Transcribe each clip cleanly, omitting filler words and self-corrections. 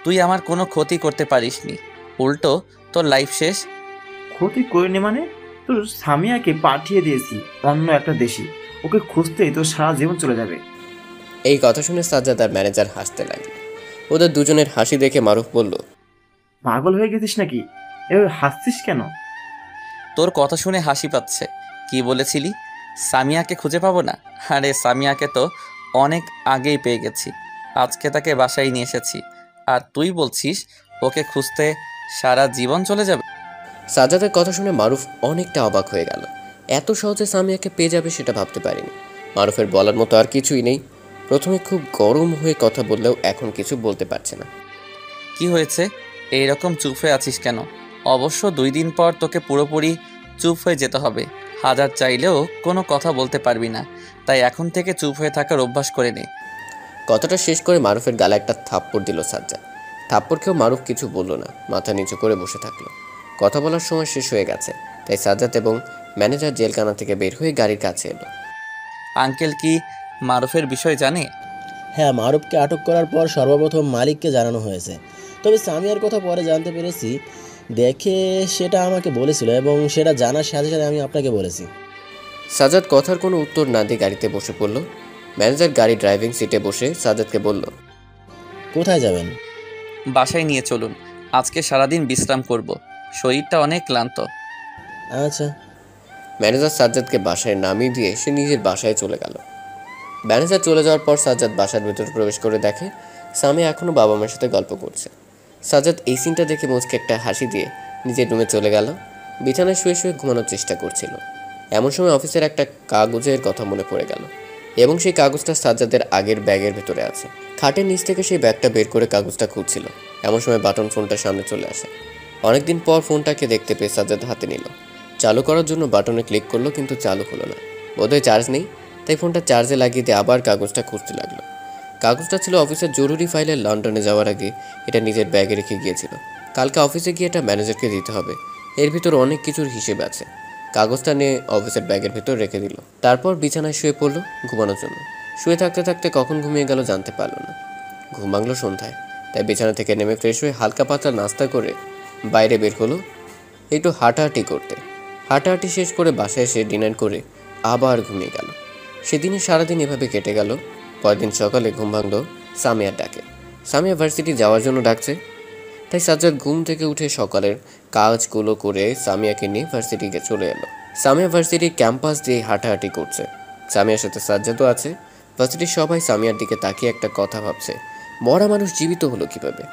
তুই আমার কোনো ক্ষতি করতে পারিসনি, উল্টো তোর লাইফ শেষ। ক্ষতি করিনি মানে? তোর সামিয়াকে পাঠিয়ে দিয়েছি অন্য একটা দেশে, ওকে খুঁজতেই তোর সারা জীবন চলে যাবে। এই কথা শুনে সাজ্জাদ আর ম্যানেজার হাসতে লাগলো। ওদের দুজনের হাসি দেখে মারুফ বলল, পাগল হয়ে গেছিস নাকি? এভাবে হাসছিস কেন? তোর কথা শুনে হাসি পাচ্ছে। কি বলেছিলি? সামিয়াকে খুঁজে পাবো না? আরে সামিয়াকে তো অনেক আগেই পেয়ে গেছি, আজকে তাকে বাসায় নিয়ে এসেছি, আর তুই বলছিস ওকে খুঁজতে সারা জীবন চলে যাবে? সাজ্জাদের কথা শুনে মারুফ অনেকটা অবাক হয়ে গেল। এত সহজে সামিয়াকে পেয়ে যাবে সেটা ভাবতে পারেনি। মারুফের বলার মতো আর কিছুই নেই। প্রথমে খুব গরম হয়ে কথা বললেও এখন কিছু বলতে পারছে না। কি হয়েছে, এইরকম চুপ হয়ে আছিস কেন? অবশ্য 2 দিন পর তোকে পুরোপুরি চুপ হয়ে যেতে হবে, হাজার চাইলেও কোনো কথা বলতে পারবি না, তাই এখন থেকে চুপ হয়ে থাকার অভ্যাস করে নে। কথাটা শেষ করে মারুফের গালে একটা থাপ্পড় দিল সাজ্জাদ। থাপ্পড় খেয়েও মারুফ কিছু বলল না, মাথা নিচু করে বসে থাকলো। কথা বলার সময় শেষ হয়ে গেছে, তাই সাজ্জাদ এবং ম্যানেজার জেলখানা থেকে বের হয়ে গাড়ির কাছে এলো। আঙ্কেল কি মারুফের বিষয় জানে? হ্যাঁ, মারুফকে আটক করার পর সর্বপ্রথম মালিককে জানানো হয়েছে, তবে সামিয়ার কথা পরে জানতে পেরেছি দেখে সেটা আমাকে বলেছিল, এবং সেটা জানার সাথে সাথে আমি আপনাকে বলেছি। সাজ্জাদ কথার কোনো উত্তর না দিয়ে গাড়িতে বসে পড়ল। ম্যানেজার গাড়ি ড্রাইভিং সিটে বসে সাজ্জাদকে বলল, কোথায় যাবেন? বাসায় নিয়ে চলুন, আজকে সারাদিন বিশ্রাম করব, শরীরটা অনেক ক্লান্ত। আচ্ছা। ম্যানেজার সাজ্জাদকে বাসায় নামিয়ে দিয়ে সে নিজের বাসায় চলে গেল। ম্যানেজার চলে যাওয়ার পর সাজ্জাদ বাসার ভেতরে প্রবেশ করে দেখে সামিয়া এখনও বাবা মায়ের সাথে গল্প করছে। সাজ্জাদ এই সিনটা দেখে মুচকে একটা হাসি দিয়ে নিজের রুমে চলে গেল। বিছানায় শুয়ে শুয়ে ঘুমানোর চেষ্টা করছিল। এমন সময় অফিসের একটা কাগজের কথা মনে পড়ে গেল, এবং সেই কাগজটা সাজ্জাদের আগের ব্যাগের ভেতরে আছে। খাটের নিচ থেকে সেই ব্যাগটা বের করে কাগজটা খুঁজছিল। এমন সময় বাটন ফোনটা সামনে চলে আসে। অনেকদিন পর ফোনটাকে দেখতে পেয়ে সাজ্জাদ হাতে নিল। চালু করার জন্য বাটনে ক্লিক করলো, কিন্তু চালু হলো না। বোধহয় চার্জ নেই, তাই ফোনটা চার্জে লাগিয়ে দিয়ে আবার কাগজটা খুঁজতে লাগলো। কাগজটা ছিল অফিসের জরুরি ফাইলে। লন্ডনে যাওয়ার আগে এটা নিজের ব্যাগে রেখে গিয়েছিল। কালকে অফিসে গিয়ে এটা ম্যানেজারকে দিতে হবে। এর ভিতর অনেক কিছুর হিসেব আছে। কাগজটা নিয়ে অফিসের ব্যাগের ভিতর রেখে দিল। তারপর বিছানায় শুয়ে পড়লো ঘুমানোর জন্য। শুয়ে থাকতে থাকতে কখন ঘুমিয়ে গেল জানতে পারল না। ঘুম ভাঙলো সন্ধ্যায়, তাই বিছানা থেকে নেমে ফ্রেশ হয়ে হালকা পাতলা নাস্তা করে বাইরে বের হলো একটু হাঁটাহাঁটি করতে। হাঁটাহাঁটি শেষ করে বাসায় এসে ডিনার করে আবার ঘুমিয়ে গেল। সেদিনে সারাদিন এভাবে কেটে গেল। পরদিন সকালে ঘুম ভাঙল সামিয়ার ডাকে। সামিয়া ভার্সিটি যাওয়ার জন্য ডাকছে, তাই সাজ্জাদ ঘুম থেকে উঠে সকালের কাজগুলো করে সামিয়াকে নিয়ে ভার্সিটিতে চলে এলো। সামিয়া ভার্সিটির ক্যাম্পাস দিয়ে হাঁটাহাঁটি করছে। সামিয়ার সাথে সাজ্জাদও আছে। ভার্সিটির সবাই সামিয়ার দিকে তাকিয়ে একটা কথা ভাবছে, মরা মানুষ জীবিত হলো কিভাবে।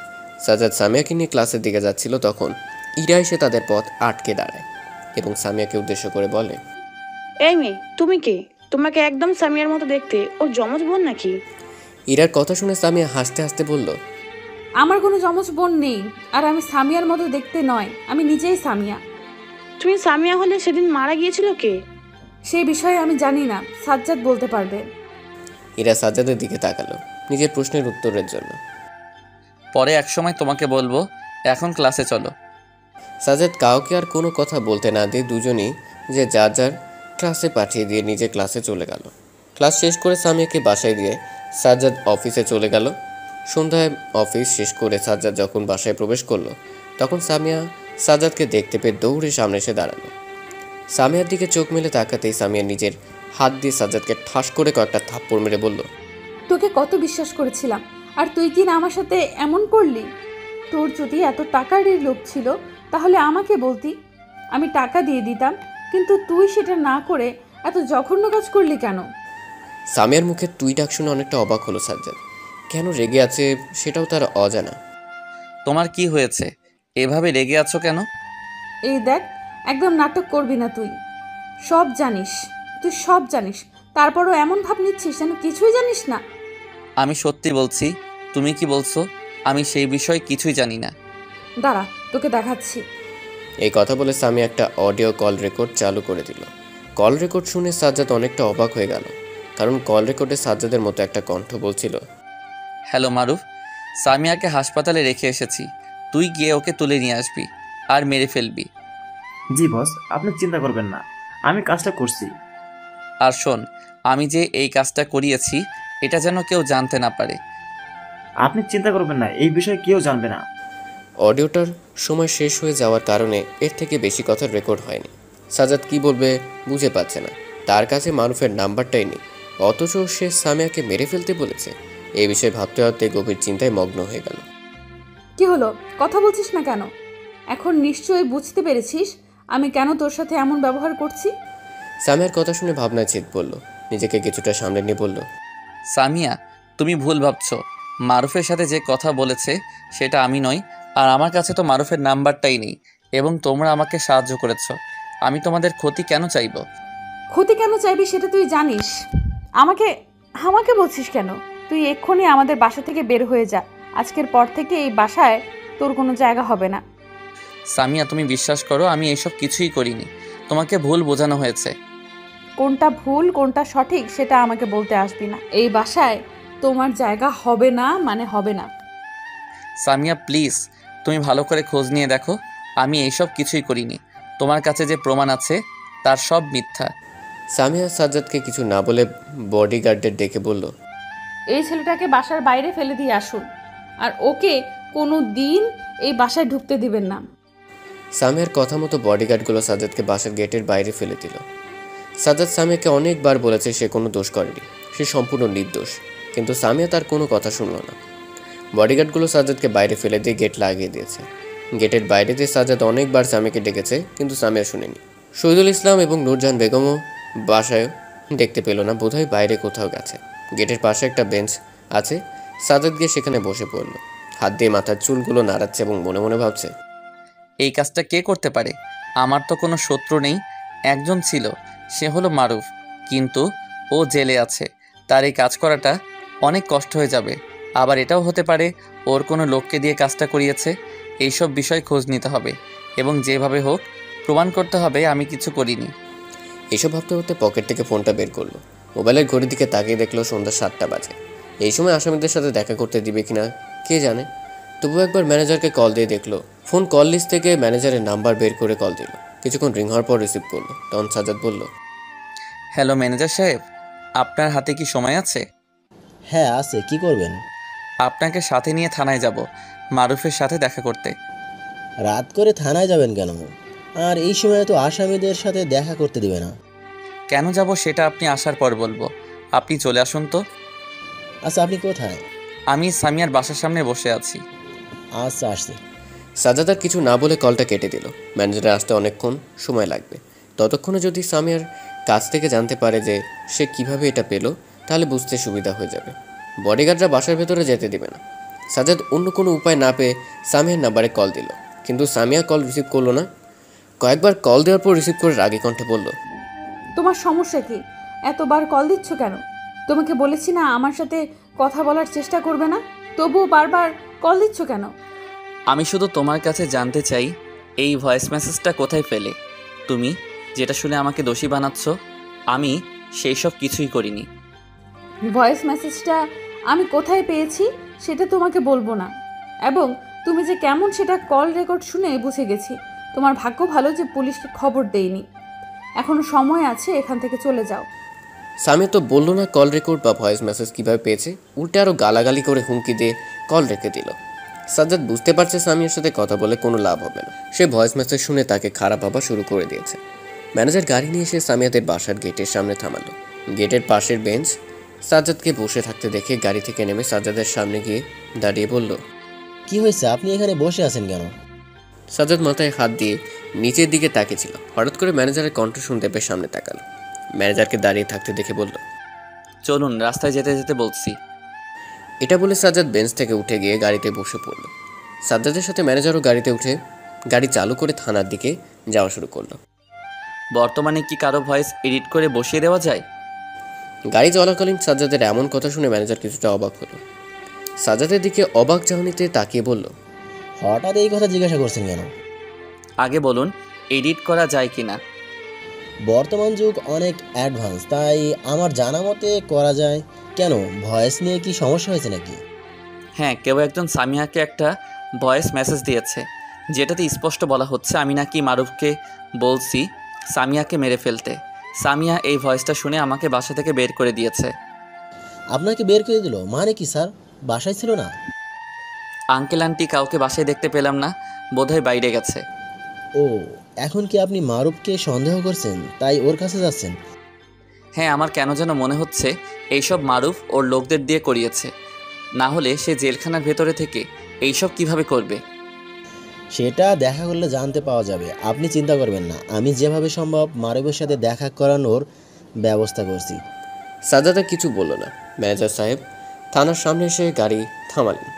সাজ্জাদ সামিয়াকে নিয়ে ক্লাসের দিকে যাচ্ছিল, তখন ইরা এসে তাদের পথ আটকে দাঁড়ায় এবং সামিয়াকে উদ্দেশ্য করে বলে, এই মেয়ে, তুমি কে? তোমাকে একদম সামিয়ার মতো দেখতে, ওর জমজ বোন নাকি? ইরার কথা শুনে সামিয়া হাসতে হাসতে বলল, আমার কোনো যমজ বোন নেই, আর আমি সামিয়ার মতো দেখতে নয়, আমি নিজেই সামিয়া। তুমি সামিয়া হলে সেদিন মারা গিয়েছিল কে? সেই বিষয়ে আমি জানি না, সাজ্জাদ বলতে পারবে। ইরা সাজ্জাদের দিকে তাকালো নিজের প্রশ্নের উত্তরের জন্য। পরে একসময় তোমাকে বলবো, এখন ক্লাসে চলো। সাজ্জাদ কাউকে আর কোনো কথা বলতে না দিয়ে দুজনই যে যার যার ক্লাসে পাঠিয়ে দিয়ে নিজে ক্লাসে চলে গেল। ক্লাস শেষ করে সামিয়াকে বাসায় দিয়ে সাজ্জাদ অফিসে চলে গেল। সন্ধ্যায় অফিস শেষ করে সাজ্জাদ যখন বাসায় প্রবেশ করলো, তখন সামিয়া সাজ্জাদকে দেখতে পেয়ে দৌড়ে সামনে এসে দাঁড়ালো। সামিয়ার দিকে চোখ মেলে তাকাতেই সামিয়া নিজের হাত দিয়ে সাজ্জাদকে ঠাস করে কয়েকটা থাপ্পড় মেরে বলল, তোকে কত বিশ্বাস করেছিলাম, আর তুই কি না আমার সাথে এমন করলি? তোর যদি এত টাকার লোভ ছিল তাহলে আমাকে বলতি, আমি টাকা দিয়ে দিতাম, কিন্তু তুই সেটা না করে এত জঘন্য কাজ করলি কেন? সামিয়ার মুখে তুই ডাক শুনে অনেকটা অবাক হলো সাজ্জাদ। কেন রেগে আছে সেটাও তার অজানা। তোমার কি হয়েছে, এভাবে রেগে আছো কেন? এই দেখ, একদম নাটক করবি না। তুই সব জানিস, তুই সব জানিস, তারপরও এমন ভাব নিচ্ছিস যেন কিছুই জানিস না। আমি সত্যি বলছি, তুমি কি বলছো আমি সেই বিষয়ে কিছুই জানি না। দাঁড়া, তোকে দেখাচ্ছি। এই কথা বলে সামিয়া একটা অডিও কল রেকর্ড চালু করে দিল। কল রেকর্ড শুনে সাজ্জাদ অনেকটা অবাক হয়ে গেল, কারণ কল রেকর্ডে সাজ্জাদের মতো একটা কণ্ঠ বলছিল, হ্যালো মারুফ, সামিয়াকে হাসপাতালে রেখে এসেছি, তুই গিয়ে ওকে তুলে নিয়ে আসবি আর মেরে ফেলবি। জি বস, আপনি চিন্তা করবেন না, আমি কাজটা করছি। আর শোন, আমি যে এই কাজটা করিয়েছি এটা যেন কেউ জানতে না পারে। আপনি চিন্তা করবেন না, এই বিষয়ে কেউ জানবে না। অডিওটার সময় শেষ হয়ে যাওয়ার কারণে এর থেকে বেশি কথা রেকর্ড হয়নি। সাজাদ কি বলবে বুঝে পাচ্ছে না। তার কাছে মারুফের নাম্বারটাই নেই, অথচ সে সামিয়াকে মেরে ফেলতে বলেছে। এই বিষয়ে ভাবতে ভাবতে গভীর চিন্তায় মগ্ন হয়ে গেল। কি হলো, কথা বলছিস না কেন? এখন নিশ্চয়ই বুঝতে পেরেছিস আমি কেন তোর সাথে এমন ব্যবহার করছি। সামিয়ার কথা শুনে ভাবনায় চিত পড়ল। নিজেকে কিছুটা সামলে নিয়ে বলল, সামিয়া, তুমি ভুল ভাবছো। মারুফের সাথে যে কথা বলেছে সেটা আমি নই, আর আমার কাছে তো মারুফের নাম্বারটাই নেই। এবং তোমরা আমাকে সাহায্য করেছো, আমি তোমাদের ক্ষতি কেন চাইবো? ক্ষতি কেন চাইবি সেটা তুই জানিস। আমাকে আমাকে বলছিস কেন? তুই এক্ষুনি আমাদের বাসা থেকে বের হয়ে যা। আজকের পর থেকে এই বাসায় তোর কোনো জায়গা হবে না। সামিয়া, তুমি বিশ্বাস করো আমি এসব কিছুই করিনি, তোমাকে ভুল বোঝানো হয়েছে। কোনটা ভুল কোনটা সঠিক সেটা আমাকে বলতে আসবি না। এই বাসায় তোমার জায়গা হবে না মানে হবে না। সামিয়া প্লিজ, তুমি ভালো করে খোঁজ নিয়ে দেখো, আমি এইসব কিছুই করিনি। তোমার কাছে যে প্রমাণ আছে তার সব মিথ্যা। সামিয়া সাজ্জাদকে কিছু না বলে বডিগার্ডদের ডেকে বলল, এই ছেলেটাকে বাসার বাইরে ফেলে দিয়ে আসুন, আর ওকে কোনো দিন এই বাসায় ঢুকতে দিবেন না। সামিয়ার কথা মতো বডিগার্ডগুলো সাজ্জাদকে বাসার গেটের বাইরে ফেলে দিল। সাজ্জাদ সামিয়াকে অনেকবার বলেছে সে কোনো দোষ করেনি, সে সম্পূর্ণ নির্দোষ, কিন্তু সামিয়া তার কোনো কথা শুনল না। বডিগার্ডগুলো সাজ্জাদকে বাইরে ফেলে দিয়ে গেট লাগিয়ে দিয়েছে। গেটের বাইরে দিয়ে সাজ্জাদ অনেকবার সামিয়াকে ডেকেছে, কিন্তু সামিয়া শুনেনি। শহীদুল ইসলাম এবং নূরজাহান বেগমও বাসায় দেখতে পেল না, বোধহয় বাইরে কোথাও গেছে। গেটের পাশে একটা বেঞ্চ আছে, সাজ্জাদ গিয়ে সেখানে বসে পড়ল। হাত দিয়ে মাথার চুলগুলো নাড়াচ্ছে এবং মনে মনে ভাবছে, এই কাজটা কে করতে পারে? আমার তো কোনো শত্রু নেই, একজন ছিল, সে হলো মারুফ, কিন্তু ও জেলে আছে। তার এই কাজ করাটা অনেক কষ্ট হয়ে যাবে। আবার এটাও হতে পারে ওর কোনো লোককে দিয়ে কাজটা করিয়েছে। এইসব বিষয় খোঁজ নিতে হবে এবং যেভাবে হোক প্রমাণ করতে হবে আমি কিছু করিনি। এসব ভাবতে ভাবতে পকেট থেকে ফোনটা বের করলো। মোবাইলের ঘড়ির দিকে তাকিয়ে দেখলো সন্ধ্যা 7টা বাজে। এই সময় আসামিদের সাথে দেখা করতে দিবে কিনা কে জানে। তবু একবার ম্যানেজারকে কল দিয়ে দেখলো। ফোন কল লিস্ট থেকে ম্যানেজারের নাম্বার বের করে কল দিল। কিছুক্ষণ রিং হওয়ার পর রিসিভ করলো। তখন সাজ্জাদ বলল, হ্যালো ম্যানেজার সাহেব, আপনার হাতে কি সময় আছে? হ্যাঁ আছে, কি করবেন? আপনাকে সাথে নিয়ে থানায় যাব, মারুফের সাথে দেখা করতে। রাত করে থানায় যাবেন কেন? আর এই সময় তো আসামিদের সাথে দেখা করতে দিবে না। কেন যাব সেটা আপনি আসার পর বলবো, আপনি চলে আসুন তো। আচ্ছা, আপনি কোথায়? আমি সামিয়ার বাসার সামনে বসে আছি। আচ্ছা, আসছি। সাজ্জাদ আর কিছু না বলে কলটা কেটে দিল। ম্যানেজারের আসতে অনেকক্ষণ সময় লাগবে। ততক্ষণে যদি সামিয়ার কাছ থেকে জানতে পারে যে সে কিভাবে এটা পেল, তাহলে বুঝতে সুবিধা হয়ে যাবে। বডিগার্ডরা বাসার ভেতরে যেতে দিবে না। সাজ্জাদ অন্য কোনো উপায় না পেয়ে সামিয়ার নাম্বারে কল দিল, কিন্তু সামিয়া কল রিসিভ করলো না। কয়েকবার কল দেওয়ার পর রিসিভ করে রাগী কণ্ঠে বলল, তোমার সমস্যা কি? এতবার কল দিচ্ছ কেন? তোমাকে বলেছি না আমার সাথে কথা বলার চেষ্টা করবে না, তবুও বারবার কল দিচ্ছ কেন? আমি শুধু তোমার কাছে জানতে চাই এই ভয়েস মেসেজটা কোথায় পেলে তুমি, যেটা শুনে আমাকে দোষী বানাচ্ছ। আমি সেই সব কিছুই করিনি। ভয়েস মেসেজটা আমি কোথায় পেয়েছি সেটা তোমাকে বলবো না, এবং তুমি যে কেমন সেটা কল রেকর্ড শুনে বুঝে গেছি। তোমার ভাগ্য ভালো যে পুলিশকে খবর দেইনি। এখনো সময় আছে, এখান থেকে চলে যাও। সামিয়া তো বললো না কল রেকর্ড বা ভয়েস মেসেজ কীভাবে পেয়েছে, উল্টে আরও গালাগালি করে হুমকি দিয়ে কল রেখে দিল। সাজ্জাদ বুঝতে পারছে সামিয়ার সাথে কথা বলে কোনো লাভ হবে না। সে ভয়েস মেসেজ শুনে তাকে খারাপ ভাবা শুরু করে দিয়েছে। ম্যানেজার গাড়ি নিয়ে এসে সামিয়াদের বাসার গেটের সামনে থামালো। গেটের পাশের বেঞ্চ সাজ্জাদকে বসে থাকতে দেখে গাড়ি থেকে নেমে সাজ্জাদের সামনে গিয়ে দাঁড়িয়ে বলল, কি হয়েছে, আপনি এখানে বসে আছেন কেন? সাজ্জাদ মাথায় হাত দিয়ে নিচের দিকে তাকিয়েছিল। হঠাৎ করে ম্যানেজারের কণ্ঠ শুনতে পেয়ে সামনে তাকালো। ম্যানেজারকে দাঁড়িয়ে থাকতে দেখে বলল, চলুন, রাস্তায় যেতে যেতে বলছি। এটা বলে সাজ্জাদ বেঞ্চ থেকে উঠে গিয়ে গাড়িতে বসে পড়ল। সাজ্জাদের সাথে ম্যানেজারও গাড়িতে উঠে গাড়ি চালু করে থানার দিকে যাওয়া শুরু করলো। বর্তমানে কি কারো ভয়েস এডিট করে বসিয়ে দেওয়া যায়? গাড়ি চলাকালীন সাজ্জাদের এমন কথা শুনে ম্যানেজার কিছুটা অবাক হলো। সাজ্জাদের দিকে অবাক চাহনিতে তাকিয়ে বলল, হঠাৎ এই কথা জিজ্ঞাসা করছেন কেন? আগে বলুন এডিট করা যায় কি না। বর্তমান যুগ অনেক অ্যাডভান্স, তাই আমার জানা মতে করা যায়। কেন, ভয়েস নিয়ে কি সমস্যা হয়েছে নাকি? হ্যাঁ, কেউ একজন সামিয়াকে একটা ভয়েস মেসেজ দিয়েছে, যেটাতে স্পষ্ট বলা হচ্ছে আমি নাকি মারুফকে বলছি সামিয়াকে মেরে ফেলতে। সামিয়া এই ভয়েসটা শুনে আমাকে বাসা থেকে বের করে দিয়েছে। আপনাকে বের করে দিল মানে কি স্যার? বাসায় ছিল না? আঙ্কেল আন্টি কাউকে বাসায় দেখতে পেলাম না, বোধহয় বাইরে গেছে। ও, এখন কি আপনি মারুফকে সন্দেহ করছেন তাই ওর কাছে যাচ্ছেন? হ্যাঁ, আমার কেন যেন মনে হচ্ছে এইসব মারুফ ওর লোকদের দিয়ে করিয়েছে, না হলে সে জেলখানার ভেতরে থেকে এইসব কিভাবে করবে? সেটা দেখা করলে জানতে পাওয়া যাবে। আপনি চিন্তা করবেন না, আমি যেভাবে সম্ভব মারুফের সাথে দেখা করানোর ব্যবস্থা করছি। সাজ্জাদ আর কিছু বলল না। ম্যানেজার সাহেব থানার সামনে এসে গাড়ি থামালেন।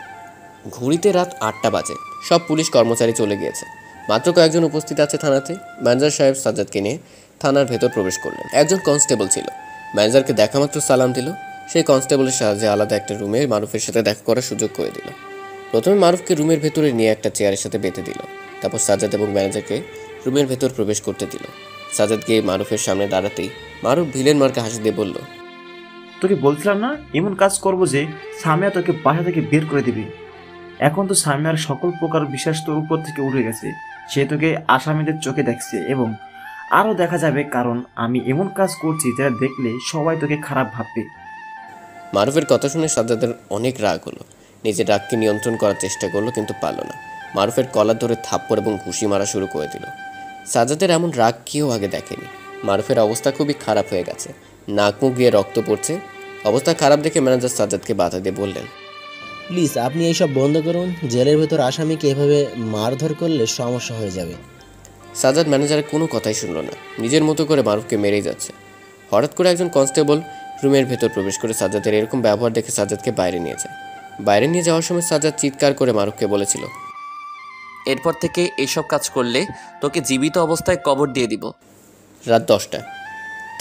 ঘড়িতে রাত 8টা বাজে। সব পুলিশ কর্মচারী চলে গিয়েছে, মাত্র কয়েকজন উপস্থিত আছে থানাতে। ম্যানেজার সাহেব সাজ্জাদকে নিয়ে থানার ভেতর প্রবেশ করলেন। একজন কনস্টেবল ছিল, ম্যানেজারকে দেখা মাত্র সালাম দিল। সেই কনস্টেবলের সাহায্যে আলাদা একটা রুমে মারুফের সাথে দেখা করার সুযোগ করে দিল। প্রথমে মারুফকে রুমের ভেতরে নিয়ে একটা চেয়ারের সাথে বেঁধে দিল। তারপর সাজ্জাদ এবং ম্যানেজারকে রুমের ভেতর প্রবেশ করতে দিল। সাজ্জাদ গিয়ে মারুফের সামনে দাঁড়াতেই মারুফ ভিলেন মার্কে হাসি দিয়ে বলল, তোকে বলছিলাম না এমন কাজ করবো যে সামিয়া তোকে বাসা থেকে বের করে দিবি। এখন তো সামিয়ার সকল প্রকার বিশ্বাস তোর উপর থেকে উঠে গেছে। সে তোকে আসামিদের চোখে দেখছে এবং আরও দেখা যাবে, কারণ আমি এমন কাজ করছি যেটা দেখলে সবাই তোকে খারাপ ভাববে। মারুফের কথা শুনে সাজ্জাদের অনেক রাগ হলো। নিজের রাগকে নিয়ন্ত্রণ করার চেষ্টা করলো, কিন্তু পারল না। মারুফের কলার ধরে থাপ্পড় এবং ঘুষি মারা শুরু করে দিল। সাজ্জাদের এমন রাগ কেউ আগে দেখেনি। মারুফের অবস্থা খুবই খারাপ হয়ে গেছে, নাক মুখ দিয়ে রক্ত পড়ছে। অবস্থা খারাপ দেখে ম্যানেজার সাজ্জাদকে বাধা দিয়ে বললেন, প্লিজ আপনি এইসব বন্ধ করুন। জেলের ভেতর আসামিকে এভাবে মারধর করলে সমস্যা হয়ে যাবে। সাজ্জাদ ম্যানেজারের কোনো কথাই শুনল না, নিজের মতো করে মারুফকে মেরেই যাচ্ছে। হঠাৎ করে একজন কনস্টেবল রুমের ভেতর প্রবেশ করে সাজ্জাদের এরকম ব্যবহার দেখে সাজ্জাদকে বাইরে নিয়ে যায়। বাইরে নিয়ে যাওয়ার সময় সাজ্জাদ চিৎকার করে মারুফকে বলেছিল, এরপর থেকে এইসব কাজ করলে তোকে জীবিত অবস্থায় কবর দিয়ে দিব। রাত 10টা।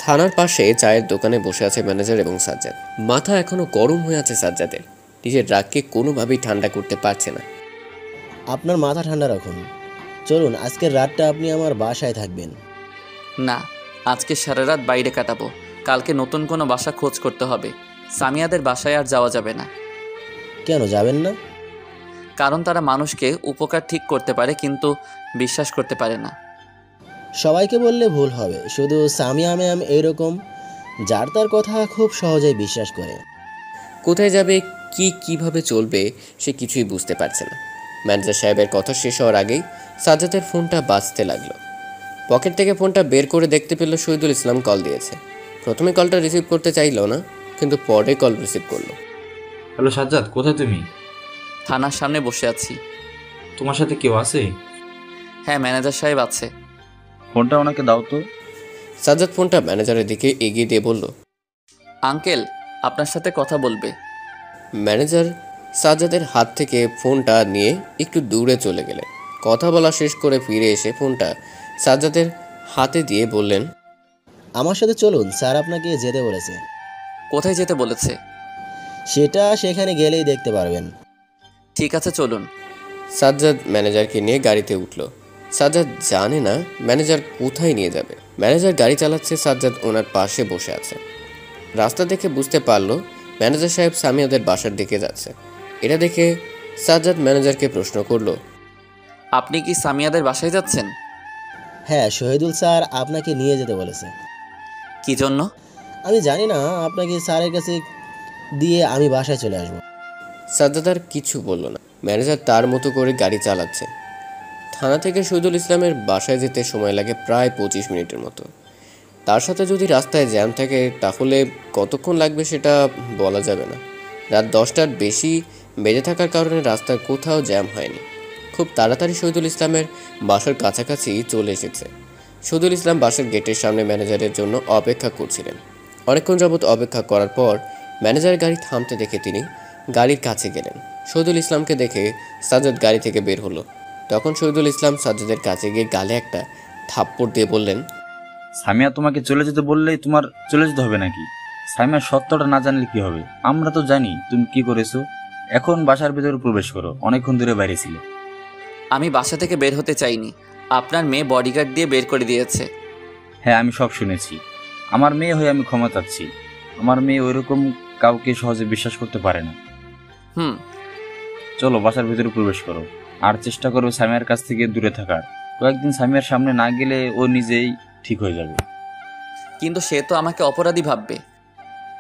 থানার পাশে চায়ের দোকানে বসে আছে ম্যানেজার এবং সাজ্জাদ। মাথা এখনো গরম হয়ে আছে সাজ্জাদের, নিজের রাগকে কোনোভাবেই ঠান্ডা করতে পারছে না। আপনার মাথা ঠান্ডা রাখুন। চলুন, আজকের রাতটা আপনি আমার বাসায় থাকবেন। না, আজকে সারা রাত বাইরে কাটাবো। কালকে নতুন কোনো বাসা খোঁজ করতে হবে। সামিয়াদের বাসায় আর যাওয়া যাবে না। কেন যাবেন না? কারণ তারা মানুষকে উপকার ঠিক করতে পারে, কিন্তু বিশ্বাস করতে পারে না। সবাইকে বললে ভুল হবে, শুধু সামিয়া ম্যাম এইরকম, যার তার কথা খুব সহজেই বিশ্বাস করে। কোথায় যাবে, কিভাবে চলবে সে কিছুই বুঝতে পারছে না। ম্যানেজার সাহেবের কথা শেষ হওয়ার আগেই সাজ্জাদের ফোনটা বাজতে লাগলো। পকেট থেকে ফোনটা বের করে দেখতে পেল শহীদুল ইসলাম কল দিয়েছে। প্রথমে কলটা রিসিভ করতে চাইলো না, কিন্তু পরে কল রিসিভ করলো। হ্যালো সাজ্জাদ, কোথায় তুমি? থানার সামনে বসে আছি। তোমার সাথে কেউ আছে? হ্যাঁ, ম্যানেজার সাহেব আছে। ফোনটা ওনাকে দাও তো। সাজ্জাদ ফোনটা ম্যানেজারের দিকে এগিয়ে দিয়ে বলল, আঙ্কেল আপনার সাথে কথা বলবে। ম্যানেজার সাজ্জাদের হাত থেকে ফোনটা নিয়ে একটু দূরে চলে গেলেন। কথা বলা শেষ করে ফিরে এসে ফোনটা সাজ্জাদের হাতে দিয়ে বললেন, আমার সাথে চলুন, স্যার আপনাকে যেতে বলেছে। কোথায় যেতে বলেছে? সেটা সেখানে গেলেই দেখতে পারবেন। ঠিক আছে, চলুন। সাজ্জাদ ম্যানেজারকে নিয়ে গাড়িতে উঠল। সাজ্জাদ জানে না ম্যানেজার কোথায় নিয়ে যাবে। ম্যানেজার গাড়ি চালাচ্ছে, সাজ্জাদ ওনার পাশে বসে আছে। রাস্তা দেখে বুঝতে পারলো ম্যানেজার সাহেব সামিয়াদের বাসার দিকে যাচ্ছে। এটা দেখে সাজ্জাদ ম্যানেজারকে প্রশ্ন করলো, আপনি কি সামিয়াদের বাসায় যাচ্ছেন? হ্যাঁ, শহীদুল স্যার আপনাকে নিয়ে যেতে বলেছে। কি জন্য? আমি জানি না, আপনাকে স্যারের কাছে দিয়ে আমি বাসায় চলে আসবো। সাজ্জাদ আর কিছু বলল না। ম্যানেজার তার মতো করে গাড়ি চালাচ্ছে। থানা থেকে শহীদুল ইসলামের বাসায় যেতে সময় লাগে প্রায় 25 মিনিটের মতো। তার সাথে যদি রাস্তায় জ্যাম থাকে তাহলে কতক্ষণ লাগবে সেটা বলা যাবে না। রাত 10টার বেশি বেজে থাকার কারণে রাস্তার কোথাও জ্যাম হয়নি। খুব তাড়াতাড়ি শহীদুল ইসলামের বাসার কাছাকাছি চলে এসেছে। শহীদুল ইসলাম বাসার গেটের সামনে ম্যানেজারের জন্য অপেক্ষা করছিলেন। অনেকক্ষণ যাবৎ অপেক্ষা করার পর ম্যানেজার গাড়ি থামতে দেখে তিনি গাড়ির কাছে গেলেন। শহীদুল ইসলামকে দেখে সাজ্জাদ গাড়ি থেকে বের হলো। তখন শহীদুল ইসলাম সাজ্জাদের কাছে গিয়ে গালে একটা থাপ্পড় দিয়ে বললেন, সামিয়া তোমাকে চলে যেতে বললেই তোমার চলে যেতে হবে নাকি? সামিয়ার সত্যটা না জানলে কি হবে? আমরা তো জানি তুমি কি করেছো। এখন বাসার ভেতরে প্রবেশ করো, অনেকক্ষণ ধরে বাইরে ছিলে। আমি বাসা থেকে বের হতে চাইনি, আপনার মেয়ে বডিগার্ড দিয়ে বের করে দিয়েছে। হ্যাঁ, আমি সব শুনেছি। আমার মেয়ে হয়ে আমি ক্ষমা চাচ্ছি। আমার মেয়ে ওইরকম কাউকে সহজে বিশ্বাস করতে পারে না। চলো বাসার ভেতরে প্রবেশ করো, আর চেষ্টা করবে সামিয়ার কাছ থেকে দূরে থাকার। কয়েকদিন সামিয়ার সামনে না গেলে ও নিজেই ঠিক হয়ে যাবে। কিন্তু সে তো আমাকে অপরাধী ভাববে।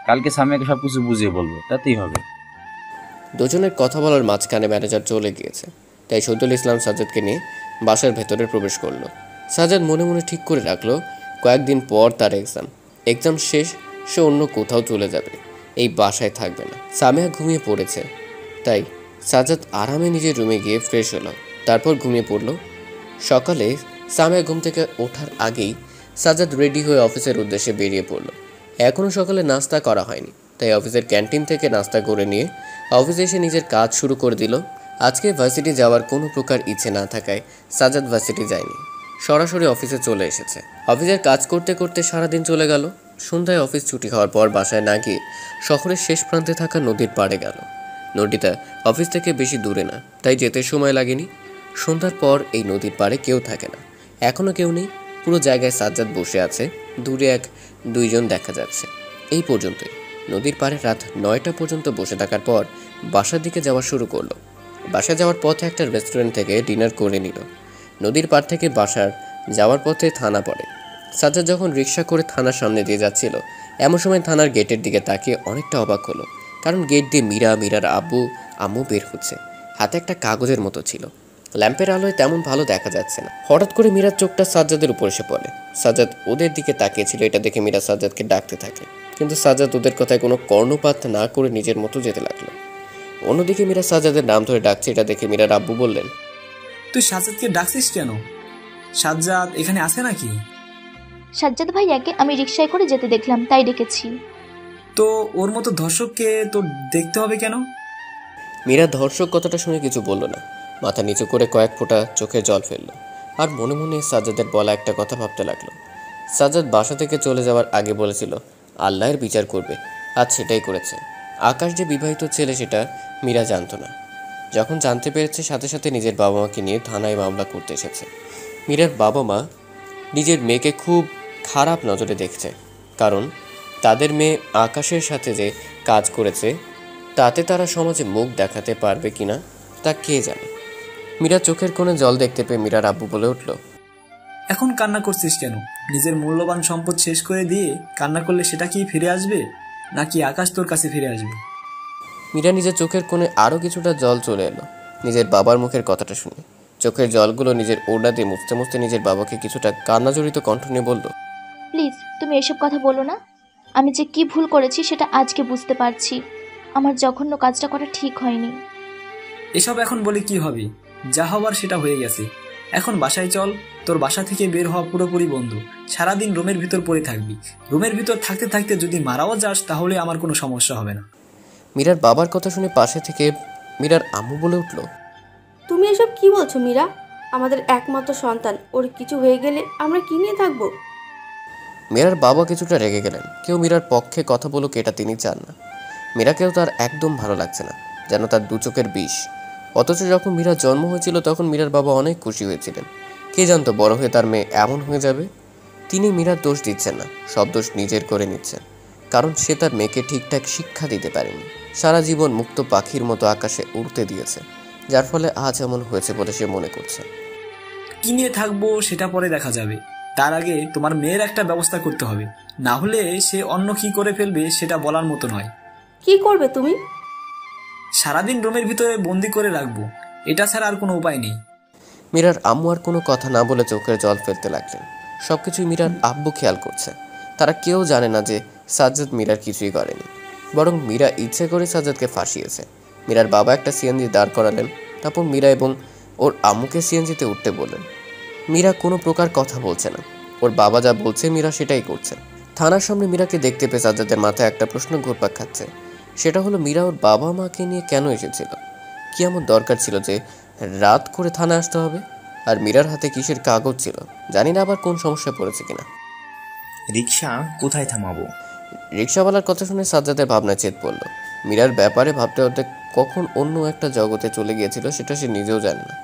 কালকে সামিয়াকে সব কিছু বুঝিয়ে বলবো, তাতেই হবে। দুজনের কথা বলার মাঝখানে ম্যানেজার চলে গিয়েছে, তাই শহীদুল ইসলাম সাজ্জাদকে নিয়ে বাসার ভেতরে প্রবেশ করলো। সাজ্জাদ মনে মনে ঠিক করে রাখলো কয়েকদিন পর তার এক্সাম শেষ, সে অন্য কোথাও চলে যাবে, এই বাসায় থাকবে না। সামিয়া ঘুমিয়ে পড়েছে, তাই সাজ্জাদ আরামে নিজের রুমে গিয়ে ফ্রেশ হলো, তারপর ঘুমিয়ে পড়লো। সকালে সামিয়া ঘুম থেকে ওঠার আগেই সাজ্জাদ রেডি হয়ে অফিসের উদ্দেশ্যে বেরিয়ে পড়লো। এখনও সকালে নাস্তা করা হয়নি, তাই অফিসের ক্যান্টিন থেকে নাস্তা করে নিয়ে অফিসে এসে নিজের কাজ শুরু করে দিল। আজকে ভার্সিটি যাওয়ার কোনো প্রকার ইচ্ছে না থাকায় সাজ্জাদ ভার্সিটি যায়নি, সরাসরি অফিসে চলে এসেছে। অফিসের কাজ করতে করতে সারাদিন চলে গেল। সন্ধ্যায় অফিস ছুটি হওয়ার পর বাসায় না গিয়ে শহরের শেষ প্রান্তে থাকা নদীর পাড়ে গেল। নদীটা অফিস থেকে বেশি দূরে না, তাই যেতে সময় লাগেনি। সন্ধ্যার পর এই নদীর পাড়ে কেউ থাকে না, এখনও কেউ নেই। পুরো জায়গায় সাজ্জাদ বসে আছে, দূরে দুইজন দেখা যাচ্ছে। এই পর্যন্তই। নদীর পাড়ে রাত 9টা পর্যন্ত বসে থাকার পর বাসার দিকে যাওয়া শুরু করলো। বাসায় যাওয়ার পথে একটা রেস্টুরেন্ট থেকে ডিনার করে নিল। নদীর পাড় থেকে বাসার যাওয়ার পথে থানা পড়ে। সাজ্জাদ যখন রিক্সা করে থানার সামনে দিয়ে যাচ্ছিল, এমন সময় থানার গেটের দিকে তাকিয়ে অনেকটা অবাক হলো, কারণ গেট দিয়ে মীরার আম্মু বের হচ্ছে। হাতে একটা কাগজের মতো ছিল, ল্যাম্পের আলোয় তেমন ভালো দেখা যাচ্ছে না। হঠাৎ করে মীরার চোখটা সাজ্জাদের উপর এসে পড়ে। সাজ্জাদ ওদের দিকে তাকিয়েছিল, এটা দেখে মীরা সাজ্জাদকে ডাকতে থাকে, কিন্তু সাজ্জাদ ওদের কথায় কোনো কর্ণপাত না করে নিজের মতো যেতে লাগলো। অন্যদিকে মীরা সাজ্জাদের নাম ধরে ডাকছে, এটা দেখে মীরার আব্বু বললেন, তুই সাজ্জাদকে ডাকছিস কেন? সাজ্জাদ এখানে আছে নাকি? সাজ্জাদ ভাইয়াকে আমি রিকশায় করে যেতে দেখলাম, তাই ডেকেছি। তো ওর মতো ধর্ষককে তো দেখতে হবে কেন? মীরা ধর্ষক কথাটা শুনে কিছু বলল না, মাথা নিচু করে কয়েক ফোঁটা চোখের জল ফেললো, আর মনে মনে সাজ্জাদের বলা একটা কথা ভাবতে লাগলো। সাজ্জাদ বাসা থেকে চলে যাওয়ার আগে বলেছিল আল্লাহর বিচার করবে, আজ সেটাই করেছে। আকাশ যে বিবাহিত ছেলে সেটা মীরা জানতো না। যখন জানতে পেরেছে, সাথে সাথে নিজের বাবা মাকে নিয়ে থানায় মামলা করতে এসেছে। মীরার বাবা মা নিজের মেয়েকে খুব খারাপ নজরে দেখছে, কারণ তাদের মেয়ে আকাশের সাথে যে কাজ করেছে তাতে তারা সমাজে মুখ দেখাতে পারবে কিনা তা কে জানে। মীরা চোখের কোণে জল দেখতে পেয়ে মীরার আব্বু বলে উঠল, এখন কান্না করছিস কেন? নিজের মূল্যবান সম্পদ শেষ করে দিয়ে কান্না করলে সেটা কি ফিরে আসবে, নাকি আকাশ তোর কাছে ফিরে আসবে? মীরা নিজের চোখের কোণে আরও কিছুটা জল চলে এলো নিজের বাবার মুখের কথাটা শুনে। চোখের জলগুলো নিজের ওড়না দিয়ে মুছতে মুছতে নিজের বাবাকে কিছুটা কান্নাজড়িত কণ্ঠ নিয়ে বলল, প্লিজ তুমি এসব কথা বলো না। আমি যে কি ভুল করেছি সেটা আজকে বুঝতে পারছি। আমার জঘন্য কাজটা করা ঠিক হয়নি। এসব এখন বলে কি হবে? যা হবার সেটা হয়ে গেছে। এখন বাসায় চল, তোর বাসা থেকে বের হওয়া পুরোপুরি বন্ধ। সারাদিন রুমের ভিতর পড়ে থাকবি। রুমের ভিতর থাকতে থাকতে যদি মারাও যাস তাহলে আমার কোনো সমস্যা হবে না। মীরার বাবার কথা শুনে পাশে থেকে মীরার আম্মু বলে উঠল, তুমি এসব কি বলছো মীরা? আমাদের একমাত্র সন্তান, ওর কিছু হয়ে গেলে আমরা কি নিয়ে থাকবো? মীরার বাবা কিছুটা রেগে গেলেন। কেউ মীরার পক্ষে কথা বলুক এটা তিনি চান না। মীরাকেও তার একদম ভালো লাগছে না, যেন তার দু চোখের বিষ। অথচ যখন মীরার জন্ম হয়েছিল তখন মীরার বাবা অনেক খুশি হয়েছিলেন। কে জানতো বড় হয়ে তার মেয়ে এমন হয়ে যাবে। তিনি মীরার দোষ দিচ্ছেন না, সব দোষ নিজের করে নিচ্ছেন, কারণ সে তার মেয়েকে ঠিকঠাক শিক্ষা দিতে পারেনি। সারা জীবন মুক্ত পাখির মতো আকাশে উড়তে দিয়েছে, যার ফলে আজ এমন হয়েছে বলে সে মনে করছে। কি নিয়ে থাকবো সেটা পরে দেখা যাবে, তার আগে তোমার মেয়ের একটা ব্যবস্থা করতে হবে, না হলে সে অন্য কি করে ফেলবে সেটা বলার মতো নয়। কি করবে তুমি? সারাদিন রুমের ভিতরে বন্দি করে রাখবো, এটা ছাড়া আর কোনো উপায় নেই। মীরার আম্মু আর কোনো কথা না বলে চোখের জল ফেলতে লাগলেন। সবকিছুই মীরার আব্বু খেয়াল করছে। তারা কেউ জানে না যে সাজ্জাদ মীরার কিছুই করেনি, বরং মীরা ইচ্ছে করে সাজ্জাদকে ফাঁসিয়েছে। মীরার বাবা একটা সিএনজি দাঁড় করালেন, তারপর মীরা এবং ওর আম্মুকে সিএনজিতে উঠতে বললেন। মীরা কোনো প্রকার কথা বলছে না, ওর বাবা যা বলছে মীরা সেটাই করছে। থানার সামনে মীরাকে দেখতে পেয়ে সাজ্জাদের মাথায় একটা প্রশ্ন ঘুরপাক খাচ্ছে। সেটা হলো মীরা ওর বাবা মাকে নিয়ে কেন এসেছিল? কি এমন দরকার ছিল যে রাত করে থানায় আসতে হবে? আর মীরার হাতে কিসের কাগজ ছিল? জানি না আবার কোন সমস্যায় পড়েছে কিনা। রিক্সা কোথায় থামাবো? রিক্সাওয়ালার কথা শুনে সাজ্জাদের ভাবনা চেত পড়ল। মীরার ব্যাপারে ভাবতে ভাবতে কখন অন্য একটা জগতে চলে গিয়েছিল সেটা সে নিজেও জানে না।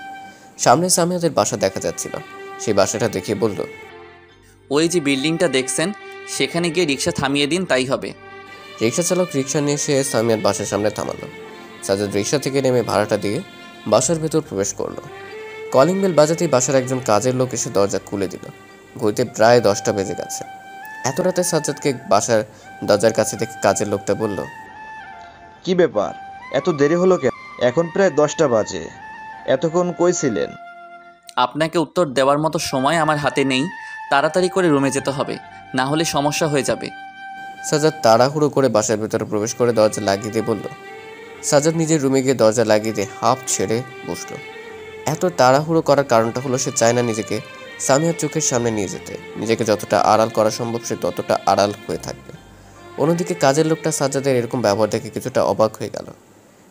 সামনে সামিয়াদের বাসা দেখা যাচ্ছিল, সেই বাসাটা দেখে বলল, ওই যে বিল্ডিংটা দেখছেন, সেখানে গিয়ে রিক্সা থামিয়ে দিন, তাই হবে। রিক্সা চালক রিক্সা নিয়ে এসে সামিয়ার বাসার সামনে থামালো। সাজ্জাদ রিক্সা থেকে নেমে ভাড়াটা দিয়ে বাসার ভেতর প্রবেশ করলো। কলিং বেল বাজাতেই বাসার একজন কাজের লোক এসে দরজা খুলে দিল। ঘড়িতে প্রায় 10টা বেজে গেছে। এত রাতে সাজ্জাদকে বাসার দরজার কাছে দেখে কাজের লোকটা বলল, কি ব্যাপার, এত দেরি হলো কেন? এখন প্রায় 10টা বাজে, এতক্ষণ কই ছিলেন? আপনাকে উত্তর দেওয়ার মতো সময় আমার হাতে নেই, তাড়াতাড়ি করে রুমে যেতে হবে, না হলে সমস্যা হয়ে যাবে। সাজ্জাদ তাড়াহুড়ো করে বাসার ভেতরে প্রবেশ করে দরজা লাগিয়ে দিয়ে বলল। সাজ্জাদ নিজের রুমে গিয়ে দরজা লাগিয়ে দিয়ে হাফ ছেড়ে বসলো। এত তাড়াহুড়ো করার কারণটা হলো সে চায় না নিজেকে সামিয়ার চোখের সামনে নিয়ে যেতে। নিজেকে যতটা আড়াল করা সম্ভব সে ততটা আড়াল হয়ে থাকবে। অন্যদিকে কাজের লোকটা সাজ্জাদের এরকম ব্যবহার দেখে কিছুটা অবাক হয়ে গেল।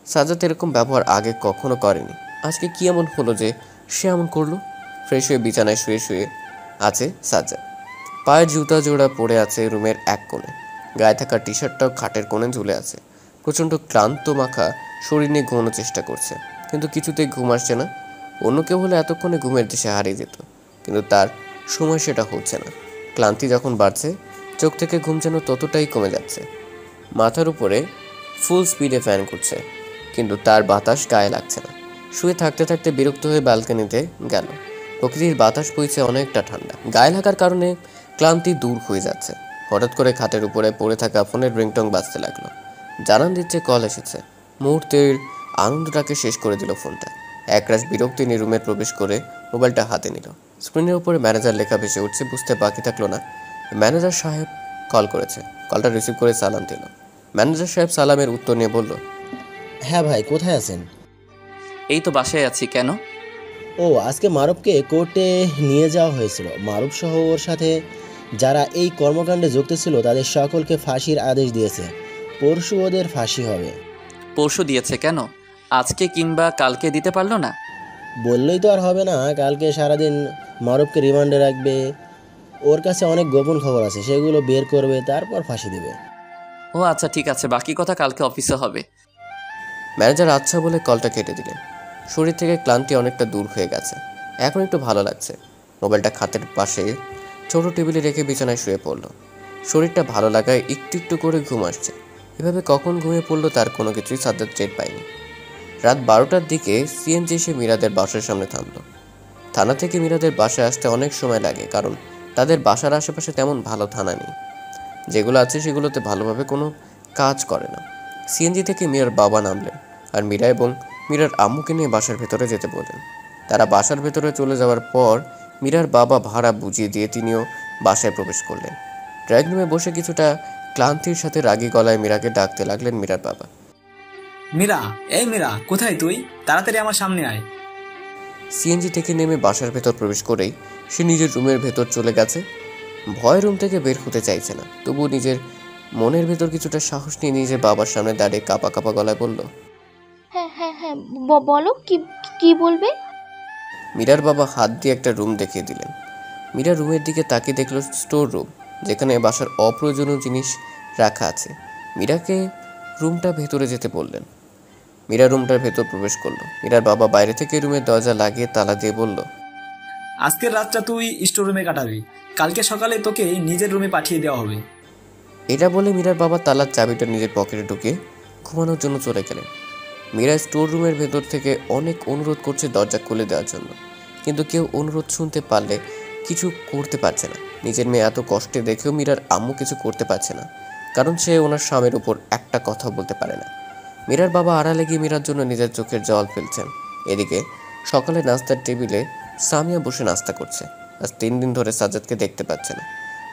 সাজ্জাদ এরকম ব্যবহার আগে কখনো করেনি। আজকে কি এমন হলো যে সে এমন করলো? ফ্রেশ হয়ে বিছানায় শুয়ে শুয়ে আছে সাজ্জাদ। পায়ের জুতা জোড়া পড়ে আছে রুমের এক কোণে, গায়ে থাকা টি শার্টটাও খাটের কোণে ঝুলে আছে। প্রচণ্ড ক্লান্ত মাখা শরীর নিয়ে ঘুমানোর চেষ্টা করছে, কিন্তু কিছুতেই ঘুম আসছে না। অন্য কেউ হলে এতক্ষণে ঘুমের দেশে হারিয়ে যেত, কিন্তু তার সময় সেটা হচ্ছে না। ক্লান্তি যখন বাড়ছে, চোখ থেকে ঘুম যেন ততটাই কমে যাচ্ছে। মাথার উপরে ফুল স্পিডে ফ্যান ঘুরছে, কিন্তু তার বাতাস গায়ে লাগছে না। শুয়ে থাকতে থাকতে বিরক্ত হয়ে ব্যালকনিতে গেল। প্রকৃতির বাতাস বইছে অনেকটা ঠান্ডা, গায়ে লাগার কারণে ক্লান্তি দূর হয়ে যাচ্ছে। হঠাৎ করে খাটের উপরে পড়ে থাকা ফোনের রিংটং বাজতে লাগলো। জানান দিচ্ছে কল এসেছে। মুহূর্তের আনন্দটাকে শেষ করে দিল ফোনটা। একরাশ বিরক্তি নিয়ে রুমে প্রবেশ করে মোবাইলটা হাতে নিল। স্ক্রিনের উপরে ম্যানেজার লেখা ভেসে উঠছে, বুঝতে বাকি থাকলো না ম্যানেজার সাহেব কল করেছে। কলটা রিসিভ করে সালাম দিল। ম্যানেজার সাহেব সালামের উত্তর নিয়ে বলল, হ্যাঁ ভাই, কোথায় আছেন? এই তো বাসায় আছি। কেন? ও, আজকে মারুফকে কোর্টে নিয়ে যাওয়া হয়েছিল। মারুফ সহ ওর সাথে যারা এই কর্মকাণ্ডে যুক্ত ছিল তাদের সকলকে ফাঁসির আদেশ দিয়েছে। পরশু ওদের ফাঁসি হবে। পরশু দিয়েছে কেন? আজকে কিংবা কালকে দিতে পারলো না? বললেই তো আর হবে না। কালকে সারাদিন মারুফকে রিমান্ডে রাখবে। ওর কাছে অনেক গোপন খবর আছে, সেগুলো বের করবে, তারপর ফাঁসি দেবে। ও আচ্ছা, ঠিক আছে, বাকি কথা কালকে অফিসে হবে। ম্যানেজার আচ্ছা বলে কলটা কেটে দিলেন। শরীর থেকে ক্লান্তি অনেকটা দূর হয়ে গেছে, এখন একটু ভালো লাগছে। মোবাইলটা খাটের পাশে ছোট টেবিলে রেখে বিছানায় শুয়ে পড়ল। শরীরটা ভালো লাগায় একটু একটু করে ঘুম আসছে। এভাবে কখন ঘুমিয়ে পড়লো তার কোনো কিছুই সাজ্জাদ টের পায়নি। রাত 12টার দিকে সিএনজি এসে মিরাদের বাসার সামনে থামলো। থানা থেকে মিরাদের বাসায় আসতে অনেক সময় লাগে, কারণ তাদের বাসার আশেপাশে তেমন ভালো থানা নেই। যেগুলো আছে সেগুলোতে ভালোভাবে কোনো কাজ করে না। সিএনজি থেকে মীরার বাবা নামলেন আর মীরা এবং মীরার আম্মুকে নিয়ে বাসার ভেতরে যেতে বললেন। তারা বাসার ভেতরে চলে যাওয়ার পর মীরার বাবা ভাড়া বুঝিয়ে দিয়ে তিনিও বাসায় প্রবেশ করলেন। ড্রয়িং রুমে বসে কিছুটা ক্লান্তির সাথে রাগী গলায় মীরাকে ডাকতে লাগলেন মীরার বাবা। মীরা, এই মীরা, কোথায় তুই? তাড়াতাড়ি আমার সামনে আয়। সিএনজি থেকে নেমে বাসার ভেতর প্রবেশ করেই সে নিজের রুমের ভেতর চলে গেছে। ভয় রুম থেকে বের হতে চাইছে না, তবুও নিজের মনের ভেতর কিছুটা সাহস নিয়ে নিজের বাবার সামনে দাঁড়িয়ে কাঁপা কাঁপা গলায় বলল, হ্যাঁ হ্যাঁ হ্যাঁ, বলো কি কি বলবে? মীরার বাবা হাত দিয়ে একটা রুম দেখিয়ে দিলেন। মীরা রুমের দিকে তাকিয়ে দেখল স্টোর রুম, যেখানে বাসার অপ্রয়োজনীয় জিনিস রাখা আছে। মীরাকে রুমটা ভেতরে যেতে বললেন। মীরা রুমটার ভেতর প্রবেশ করলো। মীরার বাবা বাইরে থেকে রুমের দরজা লাগিয়ে তালা দিয়ে বলল, আজকের রাতটা তুই স্টোর রুমে কাটাবি, কালকে সকালে তোকে নিজের রুমে পাঠিয়ে দেওয়া হবে। এটা বলে মীরার বাবা তালার চাবিটা নিজের পকেটে ঢুকে ঘুমানোর জন্য চলে গেলেন। মীরা স্টোর রুমের ভেতর থেকে অনেক অনুরোধ করছে দরজা খুলে দেওয়ার জন্য, কিন্তু কেউ অনুরোধ শুনতে পারলে কিছু করতে পারছে না। নিজের মেয়ে এত কষ্টে দেখেও মীরার আম্মু কিছু করতে পারছে না, কারণ সে ওনার স্বামীর উপর একটা কথা বলতে পারে না। মীরার বাবা আড়ালে গিয়ে মীরার জন্য নিজের চোখের জল ফেলছেন। এদিকে সকালে নাস্তার টেবিলে সামিয়া বসে নাস্তা করছে। আজ 3 দিন ধরে সাজ্জাদকে দেখতে পাচ্ছে না।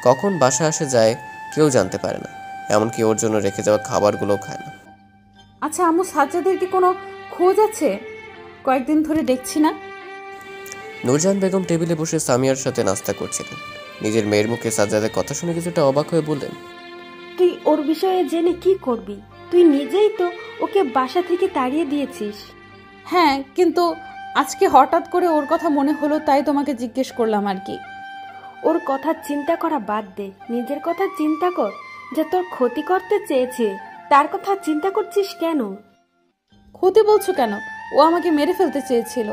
কখন বাসা আসে যায় কেউ জানতে পারে না, এমনকি ওর জন্য রেখে যাওয়া খাবারগুলোও খায় না। আচ্ছা আম্মু, সাজ্জাদের কি কোনো খোঁজ আছে? কয়েকদিন ধরে দেখছি না। নূরজাহান বেগম টেবিলে বসে সামিয়ার সাথে নাস্তা করছিলেন। নিজের মেয়ের মুখে সাজ্জাদের কথা শুনে কিছুটা অবাক হয়ে বললেন, তুই ওর বিষয়ে জেনে কি করবি? তুই নিজেই তো ওকে বাসা থেকে তাড়িয়ে দিয়েছিস। হ্যাঁ, কিন্তু আজকে হঠাৎ করে ওর কথা মনে হলো, তাই তোমাকে জিজ্ঞেস করলাম আর কি। ওর কথা চিন্তা করা বাদ দে, নিজের কথা চিন্তা কর। যে তোর ক্ষতি করতে চেয়েছে তার কথা চিন্তা করছিস কেন? ক্ষতি বলছো কেন? ও আমাকে মেরে ফেলতে চেয়েছিল।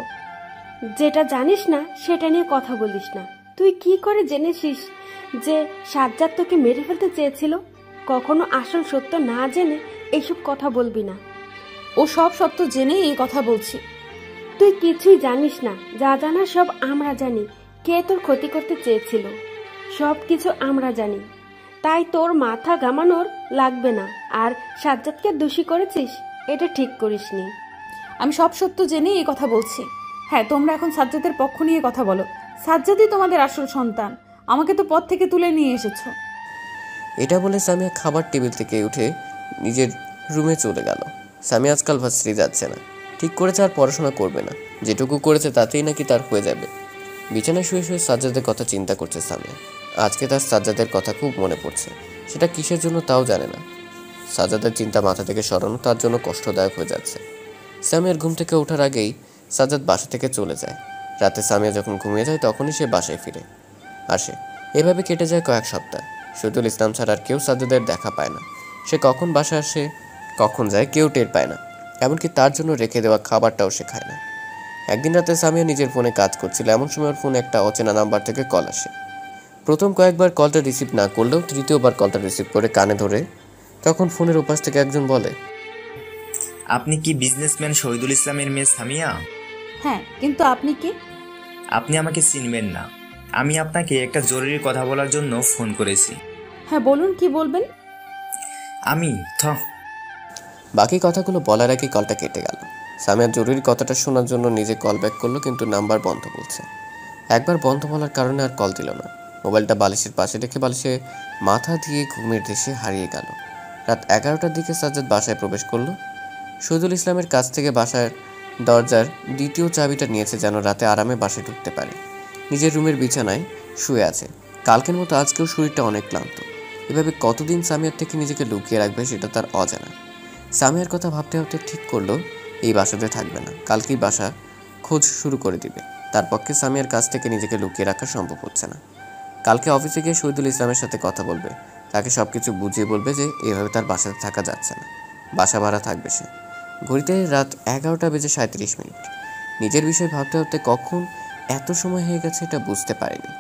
যেটা জানিস না সেটা নিয়ে কথা বলিস না। তুই কি করে জেনেছিস যে সাজ্জাদ তোকে মেরে ফেলতে চেয়েছিল? কখনো আসল সত্য না জেনে এইসব কথা বলবি না। ও সব সত্য জেনেই এই কথা বলছি। তুই কিছুই জানিস না, যা জানা সব আমরা জানি। কে তোর ক্ষতি করতে চেয়েছিল সব কিছু আমরা জানি। তাই তোর মাথা ঘামানোর লাগবে না। আর সাজ্জাদকে দোষী করেছিস, এটা ঠিক করিসনি। আমি সব সত্য জেনেই এই কথা বলছি। হ্যাঁ, তোমরা এখন সাজ্জাদের পক্ষ নিয়ে কথা বলো। সাজ্জাদই তোমাদের আসল সন্তান, আমাকে তো পথ থেকে তুলে নিয়ে এসেছো। এটা বলে সামিয়া খাবার টেবিল থেকে উঠে নিজের রুমে চলে গেল। সামিয়া আজকাল ভার্সিটি যাচ্ছে না, ঠিক করেছে আর পড়াশোনা করবে না। যেটুকু করেছে তাতেই নাকি তার হয়ে যাবে। বিছানায় শুয়ে শুয়ে সাজ্জাদের কথা চিন্তা করছে সামিয়া। আজকে তার সাজ্জাদের কথা খুব মনে পড়ছে, সেটা কিসের জন্য তাও জানে না। সাজ্জাদের চিন্তা মাথা থেকে সরানো তার জন্য কষ্টদায়ক হয়ে যাচ্ছে। সামিয়ার ঘুম থেকে ওঠার আগেই সাজ্জাদ বাসা থেকে চলে যায়। রাতে সামিয়া যখন ঘুমিয়ে যায় তখনই সে বাসায় ফিরে আসে। এভাবে কেটে যায় কয়েক সপ্তাহ। শহীদুল ইসলাম ছাড়া আর কেউ সাজ্জাদের দেখা পায় না। সে কখন বাসায় আসে, কখন যায়, কেউ টের পায় না। এমনকি তার জন্য রেখে দেওয়া খাবারটাও সে খায় না। একদিন রাতে সামিয়া নিজের ফোনে কাজ করছিল, এমন সময় ওর ফোনে একটা অচেনা নাম্বার থেকে কল আসে। প্রথম কয়েকবার কলটা রিসিভ না করলেও তৃতীয়বার কলটা রিসিভ করে কানে ধরে তখন ফোনের ওপাশ থেকে একজন বলে, আপনি কি বিজনেসম্যান শহীদুল ইসলামের মেয়ে সামিয়া? হ্যাঁ, কিন্তু আপনি কি? আপনি আমাকে চিনবেন না। আমি আপনাকে একটা জরুরি কথা বলার জন্য ফোন করেছি। হ্যাঁ বলুন, কি বলবেন? বাকি কথাগুলো বলার আগে কলটা কেটে গেল। সামিয়ার জরুরি কথাটা শোনার জন্য নিজে কল ব্যাক করলো, কিন্তু নাম্বার বন্ধ বলছে। একবার বন্ধ বলার কারণে আর কল দিল না। মোবাইলটা বালিশের পাশে রেখে বালিশে মাথা দিয়ে ঘুমের দেশে হারিয়ে গেল। রাত 11টার দিকে সাজ্জাদ বাসায় প্রবেশ করলো। শহীদুল ইসলামের কাছ থেকে বাসার দরজার দ্বিতীয় চাবিটা নিয়েছে যেন রাতে আরামে বাসায় ঢুকতে পারে। নিজের রুমের বিছানায় শুয়ে আছে। কালকের মতো আজকেও শরীরটা অনেক ক্লান্ত। এভাবে কতদিন সামিয়ার থেকে নিজেকে লুকিয়ে রাখবে সেটা তার অজানা। সামিয়ার কথা ভাবতে ভাবতে ঠিক করলো এই বাসাতে থাকবে না, কালকেই বাসা খোঁজ শুরু করে দিবে। তার পক্ষে সামিয়ার কাছ থেকে নিজেকে লুকিয়ে রাখা সম্ভব হচ্ছে না। কালকে অফিসে গিয়ে শহীদুল ইসলামের সাথে কথা বলবে, তাকে সব কিছু বুঝিয়ে বলবে যে এভাবে তার বাসাতে থাকা যাচ্ছে না, বাসা ভাড়া থাকবে সে। ঘড়িতে রাত 11:37। নিজের বিষয় ভাবতে ভাবতে কখন এত সময় হয়ে গেছে এটা বুঝতে পারেনি।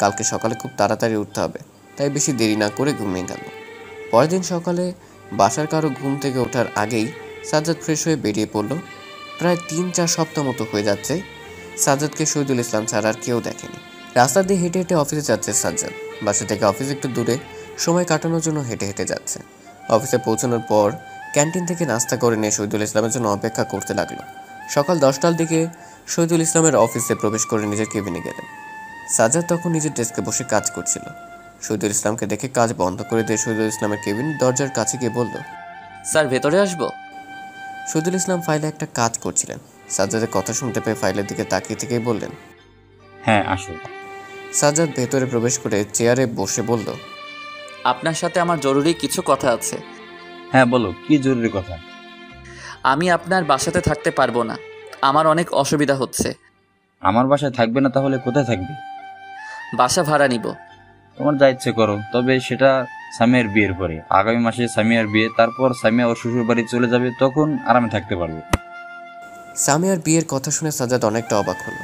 কালকে সকালে খুব তাড়াতাড়ি উঠতে হবে, তাই বেশি দেরি না করে ঘুমিয়ে গেল। পরের দিন সকালে বাসার কারো ঘুম থেকে ওঠার আগেই সাজ্জাদ ফ্রেশ হয়ে বেরিয়ে পড়ল। প্রায় 3-4 সপ্তাহ মতো হয়ে যাচ্ছে সাজ্জাদকে শহীদুল ইসলাম ছাড়া আর কেউ দেখেনি। রাস্তা দিয়ে হেঁটে হেঁটে অফিসে যাচ্ছে সাজ্জাদ। বাসা থেকে অফিস একটু দূরে, সময় কাটানোর জন্য হেঁটে হেঁটে যাচ্ছে। অফিসে পৌঁছানোর পর ক্যান্টিন থেকে নাস্তা করে নিয়ে শহীদুল ইসলামের জন্য অপেক্ষা করতে লাগলো। সকাল 10টার দিকে শহীদুল ইসলামের অফিসে প্রবেশ করে নিজের কেবিনে গেলেন। সাজ্জাদ তখন নিজের ডেস্কে বসে কাজ করছিল। শহীদুল ইসলামকে দেখে কাজ বন্ধ করে দিয়ে শহীদুল ইসলামের কেবিন দরজার কাছে গিয়ে বলল, স্যার ভেতরে আসবো? শহীদুল ইসলাম ফাইলে একটা কাজ করছিলেন। সাজ্জাদের কথা শুনতে পেয়ে ফাইলের দিকে তাকিয়ে থেকেই বললেন, হ্যাঁ আসো। সাজ্জাদ ভেতরে প্রবেশ করে চেয়ারে বসে বলল, আপনার সাথে আমার জরুরি কিছু কথা আছে। হ্যাঁ বলো, কি জরুরি কথা? আমি আপনার বাসাতে থাকতে পারবো না, আমার অনেক অসুবিধা হচ্ছে। আমার বাসায় থাকবে না? তাহলে কোথায় থাকবে? বাসা ভাড়া নিব। তোমার যা ইচ্ছে করো, তবে সেটা সামিয়ার বিয়ের পরে। আগামী মাসে সামিয়ার বিয়ে, তারপর সামিয়া ওর শ্বশুর বাড়ি চলে যাবে, তখন আরামে থাকতে পারবে। সামিয়ার বিয়ের কথা শুনে সাজ্জাদ অনেকটা অবাক হলো।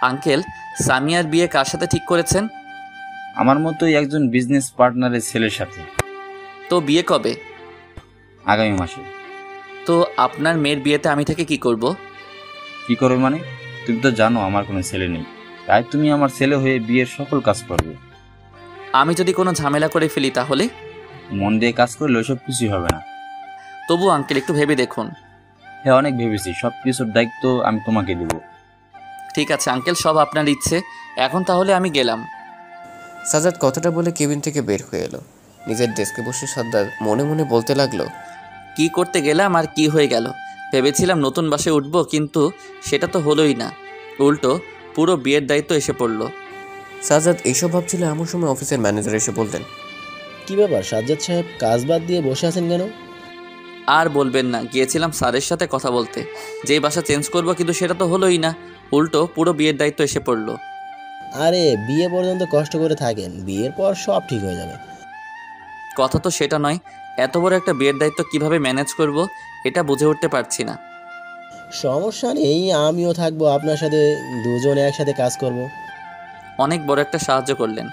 আঙ্কেল, সামিয়ার বিয়ে কার সাথে ঠিক করেছেন? আমার মতোই একজন বিজনেস পার্টনারের ছেলের সাথে। তো বিয়ে কবে? আগামী মাসে। তো আপনার মেয়ের বিয়েতে আমি থেকে কি করব? কি করবে মানে? তুমি তো জানো আমার কোনো ছেলে নেই, তাই তুমি আমার ছেলে হয়ে বিয়ের সকল কাজ করবে। আমি যদি কোনো ঝামেলা করে ফেলি তাহলে? মন দিয়ে কাজ করলে ওইসব কিছুই হবে না। তবু আঙ্কেল একটু ভেবে দেখুন। হ্যাঁ অনেক ভেবেছি, সব কিছুর দায়িত্ব আমি তোমাকে দেব। ঠিক আছে আঙ্কেল, সব আপনার ইচ্ছে। এখন তাহলে আমি গেলাম। সাজ্জাদ কথাটা বলে কেবিন থেকে বের হয়ে এলো। নিজের ডেস্কে বসে সাজ্জাদ মনে মনে বলতে লাগলো, কি করতে গেলাম আর কি হয়ে গেল। ভেবেছিলাম নতুন বাসে উঠবো, কিন্তু সেটা তো হলোই না, উল্টো পুরো বিয়ের দায়িত্ব এসে পড়লো। সাজ্জাদ এইসব ভাবছিল এমন সময় অফিসের ম্যানেজার এসে বললেন, কি ব্যাপার সাজ্জাদ সাহেব, কাজ বাদ দিয়ে বসে আছেন কেন? আর বলবেন না, গিয়েছিলাম স্যারের সাথে কথা বলতে, যেই বাসা চেঞ্জ করবো, কিন্তু সেটা তো হলোই না, উল্টো পুরো বিয়ের দায়িত্ব এসে পড়লো। আরে বিয়ে পর্যন্ত কষ্ট করে থাকেন, বিয়ের পর সব ঠিক হয়ে যাবে। কথা তো সেটা নয়, এত বড় একটা বিয়ের দায়িত্ব কিভাবে ম্যানেজ করব এটা বুঝে উঠতে পারছি না। সমস্যা নেই, আমিও থাকবো আপনার সাথে, দুজনে একসাথে কাজ করব। অনেক বড় একটা সাহায্য করলেন।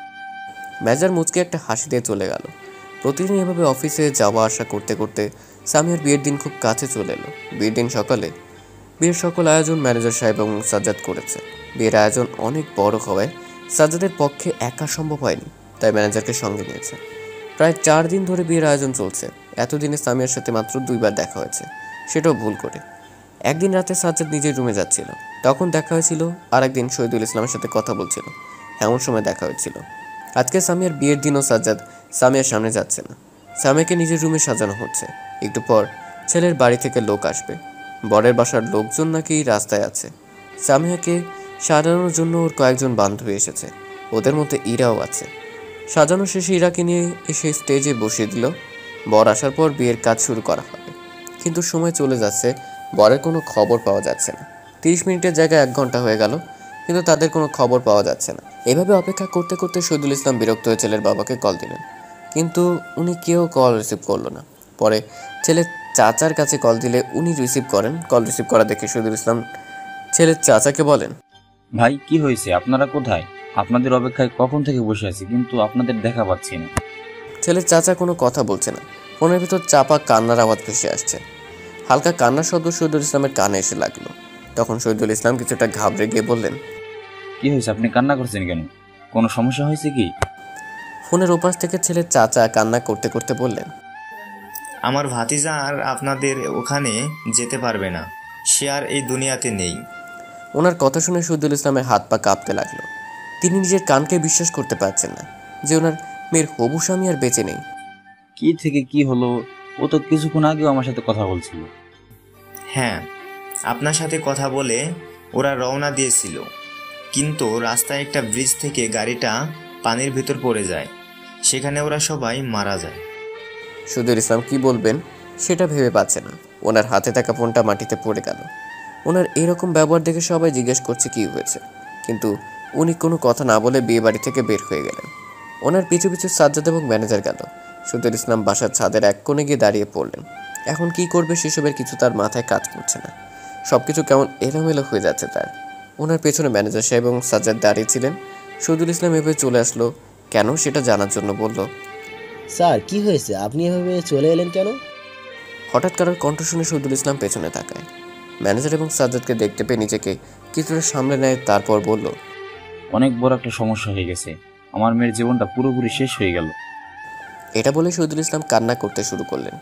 ম্যানেজার মুচকে একটা হাসি দিয়ে চলে গেল। প্রতিদিন এভাবে অফিসে যাওয়া আসা করতে করতে সামিয়ার বিয়ের দিন খুব কাছে চলে এলো। বিয়ের দিন সকালে বিয়ের সকল আয়োজন ম্যানেজার সাহেব এবং সাজ্জাদ করেছে। বিয়ের আয়োজন অনেক বড় হওয়ায় সাজ্জাদের পক্ষে একা সম্ভব হয়নি, তাই ম্যানেজারকে সঙ্গে নিয়েছে। প্রায় 4 দিন ধরে বিয়ের আয়োজন চলছে। এতদিনে সামিয়ার সাথে মাত্র 2 বার দেখা হয়েছে, সেটাও ভুল করে। একদিন রাতে সাজ্জাদ নিজের রুমে যাচ্ছিল, তখন দেখা হয়েছিল। আর একদিন শহীদুল ইসলামের সাথে কথা বলছিল, এমন সময় দেখা হয়েছিল। আজকে সামিয়ার বিয়ের দিনও সাজ্জাদ সামিয়ার সামনে যাচ্ছে না। সামিয়াকে নিজের রুমে সাজানো হচ্ছে। একটু পর ছেলের বাড়ি থেকে লোক আসবে। বরের বাসার লোকজন নাকি রাস্তায় আছে। সামিয়াকে সাজানোর জন্য ওর কয়েকজন বান্ধবী এসেছে, ওদের মধ্যে ইরাও আছে। সাজানো শেষে ইরাকে নিয়ে এসে স্টেজে বসিয়ে দিল। বর আসার পর বিয়ের কাজ শুরু করা হবে, কিন্তু সময় চলে যাচ্ছে, বরের কোনো খবর পাওয়া যাচ্ছে না। 30 মিনিটের জায়গায় 1 ঘন্টা হয়ে গেল, কিন্তু তাদের কোনো খবর পাওয়া যাচ্ছে না। এভাবে অপেক্ষা করতে করতে শহীদুল ইসলাম বিরক্ত হয়ে ছেলের বাবাকে কল দিলেন, কিন্তু উনি কেউ কল রিসিভ করলো না। পরে ছেলের চাচার কাছে কল দিলে উনি রিসিভ করেন। কল রিসিভ করা দেখে শহীদুল ইসলাম ছেলের চাচাকে বলেন, ভাই কি হয়েছে, আপনারা কোথায়? আপনাদের অপেক্ষায় কখন থেকে বসে আছি, কিন্তু আপনাদের দেখা পাচ্ছি না। ছেলের চাচা কোনো কথা বলছে না। ফোনের ভিতর চাপা কান্নার আওয়াজ ভেসে আসছে। হালকা কান্নার শব্দ শহীদুল ইসলামের কানে এসে লাগলো। তখন শহীদুল ইসলাম কিছুটা ঘাবড়ে গিয়ে বললেন, কি হয়েছে, আপনি কান্না করছেন কেন? কোনো সমস্যা হয়েছে কি? ফোনের ওপাশ থেকে ছেলের চাচা কান্না করতে করতে বললেন, আমার ভাতিজা আর আপনাদের ওখানে যেতে পারবে না, সে আর এই দুনিয়াতে নেই। ওনার কথা শুনে শহীদুল ইসলামের হাত পা কাঁপতে লাগলো। তিনি নিজের কানকে বিশ্বাস করতে পারছেন না যে ওনার মেয়ের হবু স্বামী আর বেঁচে নেই। কি থেকে কি হলো? ও তো কিছুক্ষণ আগেও আমার সাথে কথা বলছিল। হ্যাঁ, আপনার সাথে কথা বলে ওরা রওনা দিয়েছিল, কিন্তু রাস্তায় একটা ব্রিজ থেকে গাড়িটা পানির ভিতর পড়ে যায়, সেখানে ওরা সবাই মারা যায়। শহীদুল ইসলাম কি বলবেন সেটা ভেবে পাচ্ছে না। ওনার হাতে থাকা ফোনটা মাটিতে পড়ে গেল। ওনার এরকম ব্যবহার দেখে সবাই জিজ্ঞেস করছে কি হয়েছে, কিন্তু উনি কোনো কথা না বলে বিয়ে বাড়ি থেকে বের হয়ে গেলেন। ওনার পিছু পিছু সাজ্জাদ এবং ম্যানেজার গেল। শহীদুল ইসলাম বাসার ছাদের এক কোণে গিয়ে দাঁড়িয়ে পড়লেন। এখন কি করবে সেসবের কিছু তার মাথায় কাজ করছে না। সব কিছু কেমন এলোমেলো হয়ে যাচ্ছে তার। ওনার পেছনে ম্যানেজার সাহেব এবং সাজ্জাদ দাঁড়িয়ে ছিলেন। শহীদুল ইসলাম এভাবে চলে আসলো কেন সেটা জানার জন্য বলল, স্যার কি হয়েছে, আপনি এভাবে চলে এলেন কেন? হঠাৎ কারোর কণ্ঠ শুনে শহীদুল ইসলাম পেছনে তাকায়। ম্যানেজার এবং সাজ্জাদকে দেখতে পেয়ে নিজেকে কিছুটা সামলে নেয়, তারপর বলল, অনেক বড় একটা সমস্যা হয়ে গেছে, আমার মেয়ের জীবনটা পুরোপুরি শেষ হয়ে গেল। এটা বলে শহীদুল ইসলাম কান্না করতে শুরু করলেন।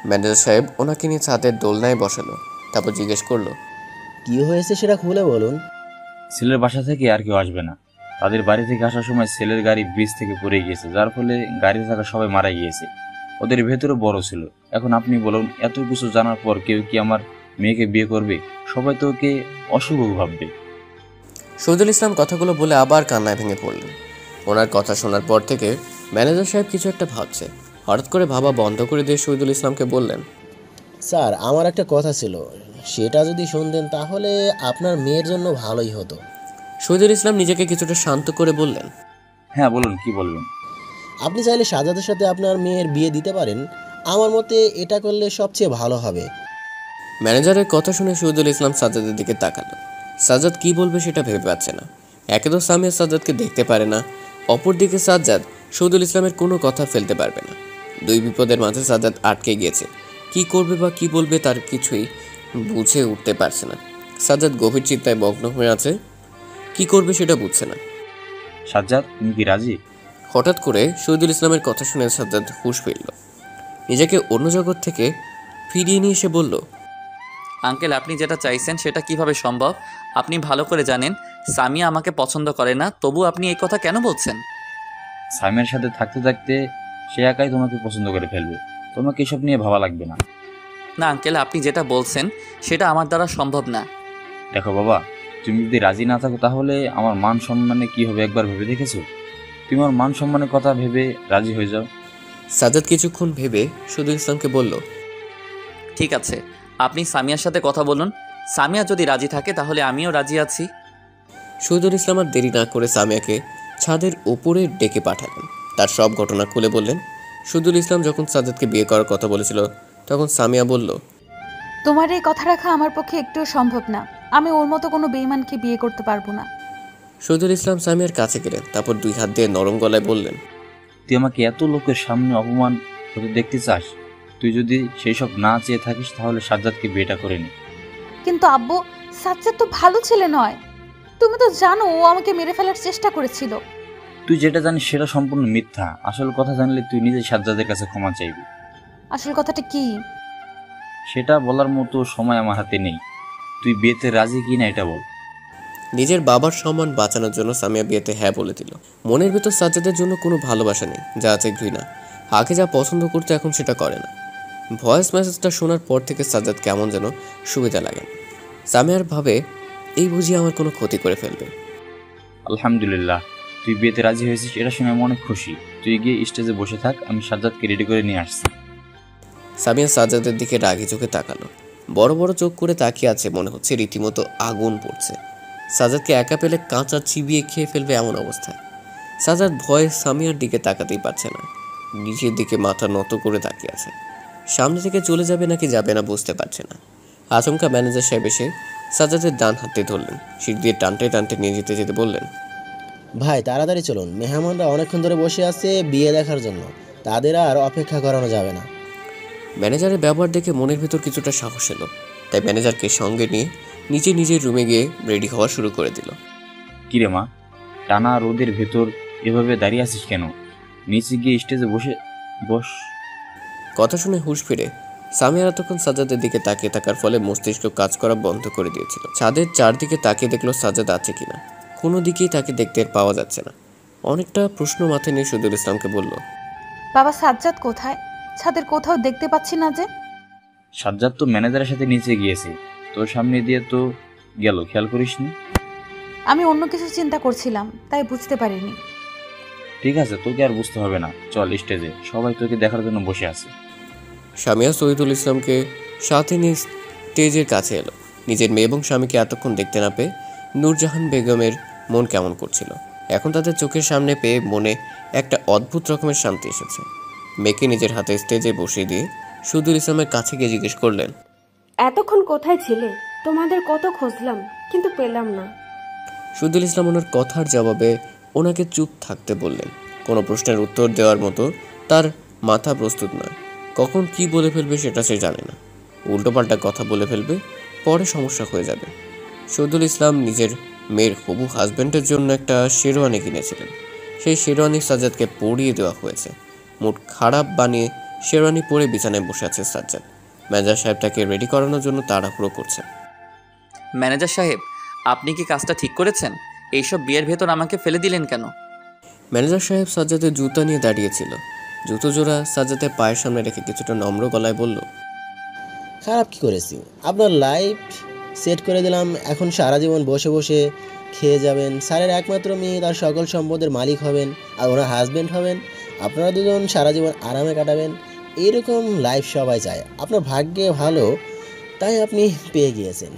ম্যানেজার সাহেব ওনাকে নিয়ে ছাদের দোলনায় বসালো, তারপর জিজ্ঞেস করলো, কি হয়েছে সেটা খুলে বলুন। ছেলের বাসা থেকে আর কেউ আসবে না। তাদের বাড়ি থেকে আসার সময় ছেলের গাড়ি ব্রিজ থেকে পড়ে গিয়েছে, যার ফলে গাড়িতে থাকা সবাই মারা গিয়েছে। ওদের ভেতরে বড় ছিল। এখন আপনি বলুন, এত কিছু জানার পর কেউ কি আমার মেয়েকে বিয়ে করবে? সবাই তো ওকে অশুভ ভাববে। শহীদুল ইসলাম কথাগুলো বলে আবার কান্নায় ভেঙে পড়লেন। ওনার কথা শোনার পর থেকে ম্যানেজার সাহেব কিছু একটা ভাবছে। হঠাৎ করে ভাবা বন্ধ করে দিয়ে শহীদুল ইসলামকে বললেন, স্যার আমার একটা কথা ছিল, সেটা যদি শুনতেন তাহলে আপনার মেয়ের জন্য ভালোই হতো। শহীদুল ইসলাম নিজেকে কিছুটা শান্ত করে বললেন, হ্যাঁ বলুন, কি বলবেন? আপনি চাইলে সাজ্জাদের সাথে আপনার মেয়ের বিয়ে দিতে পারেন। আমার মতে এটা করলে সবচেয়ে ভালো হবে। ম্যানেজারের কথা শুনে শহীদুল ইসলাম সাজ্জাদের দিকে তাকালো। সাজ্জাদ কি বলবে সেটা ভেবে পাচ্ছে না। একে তো সামিয়া সাজ্জাদকে দেখতে পারে না, অপরদিকে সাজ্জাদ শহীদুল ইসলামের কোনো কথা ফেলতে পারবে না। দুই বিপদের মাঝে সাজ্জাদ আটকে গিয়েছে। কি করবে বা কি বলবে তার কিছুই বুঝে উঠতে পারছে না। সাজ্জাদ গভীর চিন্তায় মগ্ন হয়ে আছে, কি করবে সেটা বুঝছে না। সাজ্জাদ, তুমি কি রাজি? হঠাৎ করে শহীদুল ইসলামের কথা শুনে সাজ্জাদ হুঁশ ফিরল। নিজেকে অন্য জগৎ থেকে ফিরিয়ে নিয়ে এসে বলল, আঙ্কেল, আপনি যেটা চাইছেন সেটা কিভাবে সম্ভব? আপনি ভালো করে জানেন সামিয়া আমাকে পছন্দ করে না, তবু আপনি এই কথা কেন বলছেন? সামিয়ার সাথে থাকতে থাকতে সে একাই তোমাকে পছন্দ করে ফেলবে। তোমাকে এসব নিয়ে ভাবা লাগবে না। না আঙ্কেল, আপনি যেটা বলছেন সেটা আমার দ্বারা সম্ভব না। দেখো বাবা, তুমি যদি রাজি না থাকো তাহলে আমার মান সম্মানে কি হবে একবার ভেবে দেখেছো? তুমি আমার মান সম্মানের কথা ভেবে রাজি হয়ে যাও। সাজ্জাদ কিছুক্ষণ ভেবে শহীদুল ইসলামকে বলল, ঠিক আছে, আপনি সামিয়ার সাথে কথা বলুন। সামিয়া যদি রাজি থাকে তাহলে আমিও রাজি আছি। শহীদুল ইসলাম আর দেরি না করে সামিয়াকে ছাদের ওপরে ডেকে পাঠালেন। তার সব ঘটনা খুলে বললেন। শহীদুল ইসলাম যখন সাজ্জাদকে বিয়ে করার কথা বলেছিল তখন সামিয়া বলল, তোমার এই কথা রাখা আমার পক্ষে একটুও সম্ভব না। আমি ওর মতো কোনো বেঈমানকে বিয়ে করতে পারবো না। শহীদুল ইসলাম সামিয়ার কাছে গেলেন, তারপর 2 হাত দিয়ে নরম গলায় বললেন, তুই আমাকে এত লোকের সামনে অপমান হতে দেখতে চাস? তুই যদি সেই সব না চেয়ে থাকিস তাহলে সাজ্জাদকে বিয়েটা করে নি। কিন্তু আব্বু, সাজ্জাদ তো ভালো ছেলে নয়। তুমি তো জানো ও আমাকে মেরে ফেলার চেষ্টা করেছিল। তুই যেটা জানিস সেটা সম্পূর্ণ মিথ্যা। আসল কথা জানলে তুই নিজে সাজ্জাদের কাছে ক্ষমা চাইবি। আসল কথাটা কি? সেটা বলার মতো সময় আমার হাতে নেই। তুই বিয়েতে রাজি কি না এটা বল। নিজের বাবার সম্মান বাঁচানোর জন্য সামিয়া বিয়েতে হ্যাঁ বলে দিল। মনের ভেতর সাজ্জাদের জন্য কোনো ভালোবাসা নেই, যা আছে ঘৃণা। আগে যা পছন্দ করতো এখন সেটা করে না। ভয়েস মেসেজটা শোনার পর থেকে সাজ্জাদ কেমন যেন সুবিধা লাগে। সামিয়ার ভাবে এই বুঝি আমার কোনো ক্ষতি করে ফেলবে। আলহামদুলিল্লাহ, তুই বিয়েতে রাজি হয়েছিস এটা শুনে আমি অনেক খুশি। তুই গিয়ে স্টেজে বসে থাক, আমি সাজ্জাদকে রেডি করে নিয়ে আসছি। সামিয়া সাজ্জাদের দিকে রাগি চোখে তাকালো। বড় বড় চোখ করে তাকিয়ে আছে, মনে হচ্ছে রীতিমতো আগুন পড়ছে। সাজ্জাদকে একা পেলে কাঁচা চিবিয়ে খেয়ে ফেলবে এমন অবস্থায়। সাজ্জাদ ভয়ে সামিয়ার দিকে তাকাতেই পারছে না, নিচের দিকে মাথা নত করে তাকিয়ে আছে। সামনে থেকে চলে যাবে নাকি যাবে না বুঝতে পারছে না। আচমকা ম্যানেজার সাহেব এসে সাজ্জাদের ডান হাতে ধরলেন, সিট দিয়ে টানতে টানতে নিয়ে যেতে যেতে বললেন, ভাই তাড়াতাড়ি চলুন, মেহমানরা অনেকক্ষণ ধরে বসে আছে বিয়ে দেখার জন্য, তাদের আর অপেক্ষা করানো যাবে না। ম্যানেজারের ব্যবহার দেখে মনের ভিতর কিছুটা সাহস এলো, তাই ম্যানেজারকে সঙ্গে নিয়ে নিজের রুমে গিয়ে রেডি হওয়া শুরু করে দিল। কিরে মা, টানা রোদের ভেতর এভাবে দাঁড়িয়ে আছিস কেন? নিচে গিয়ে স্টেজে বস। কথা শুনে হুঁশ ফিরে সামিয়া এতক্ষণ সাজ্জাদের দিকে তাকিয়ে থাকার ফলে মস্তিষ্ক কাজ করা বন্ধ করে দিয়েছিল। ছাদের চারদিকে তাকিয়ে দেখলো সাজ্জাদ আছে কিনা। কোনো দিকেই তাকে দেখতে পাওয়া যাচ্ছে না। অনেকটা প্রশ্ন মাথায় নিয়ে শহীদুল ইসলামকে বলল, বাবা সাজ্জাদ কোথায়? ছাদের কোথাও দেখতে পাচ্ছি না যে। সাজ্জাদ তো ম্যানেজারের সাথে নিচে গিয়েছে, তোর সামনে দিয়ে তো গেল, খেয়াল করিসনি? আমি অন্য কিছু চিন্তা করছিলাম, তাই বুঝতে পারিনি। ঠিক আছে, তোকে আর বুঝতে হবে না, চল স্টেজে, সবাই তোকে দেখার জন্য বসে আছে। সামিয়া শহীদুল ইসলামকে সাথে নিয়ে স্টেজের কাছে এলো। নিজের মেয়ে এবং স্বামীকে এতক্ষণ দেখতে না পেয়ে নূরজাহান বেগমের মন কেমন করছিল। এখন তাদের চোখের সামনে পেয়ে মনে একটা অদ্ভুত রকমের শান্তি এসেছে। মেয়েকে নিজের হাতে স্টেজে বসিয়ে দিয়ে শহীদুল ইসলামের কাছে গিয়ে জিজ্ঞেস করলেন, এতক্ষণ কোথায় ছিলে? তোমাদের কত খুঁজলাম কিন্তু পেলাম না। শহীদুল ইসলাম ওনার কথার জবাবে ওনাকে চুপ থাকতে বললেন। কোনো প্রশ্নের উত্তর দেওয়ার মতো তার মাথা প্রস্তুত নয়। কখন কি বলে ফেলবে সেটা সে জানে না। উল্টোপাল্টা কথা বলে ফেলবে, পরে সমস্যা হয়ে যাবে। শহীদুল ইসলাম নিজের মেয়ের হবু হাজব্যান্ডের জন্য একটা শেরওয়ানি কিনেছিলেন। সেই শেরওয়ানি সাজ্জাদকে পরিয়ে দেওয়া হয়েছে। মুড খারাপ বানিয়ে শেরওয়ানি পরে বিছানায় বসে আছে সাজ্জাদ। ম্যানেজার সাহেব তাকে রেডি করানোর জন্য তাড়াহুড়ো করছেন। ম্যানেজার সাহেব, আপনি কি কাজটা ঠিক করেছেন? এইসব বিয়ের ভেতর আমাকে ফেলে দিলেন কেন? ম্যানেজার সাহেব সাজ্জাদের জুতা নিয়ে দাঁড়িয়েছিল। জুতো জোড়া সাজ্জাদের পায়ের সামনে রেখে কিছুটা নম্র গলায় বলল, খারাপ কি করেছি? আপনার লাইফ সেট করে দিলাম, এখন সারা জীবন বসে বসে খেয়ে যাবেন। স্যারের একমাত্র মেয়ে, তার সকল সম্পদের মালিক হবেন আর ওনার হাজব্যান্ড হবেন। আপনারা দুজন সারা জীবন আরামে কাটাবেন। এরকম লাইফ সবাই চায়। আপনার ভাগ্যে ভালো, তাই আপনি পেয়ে গিয়েছেন।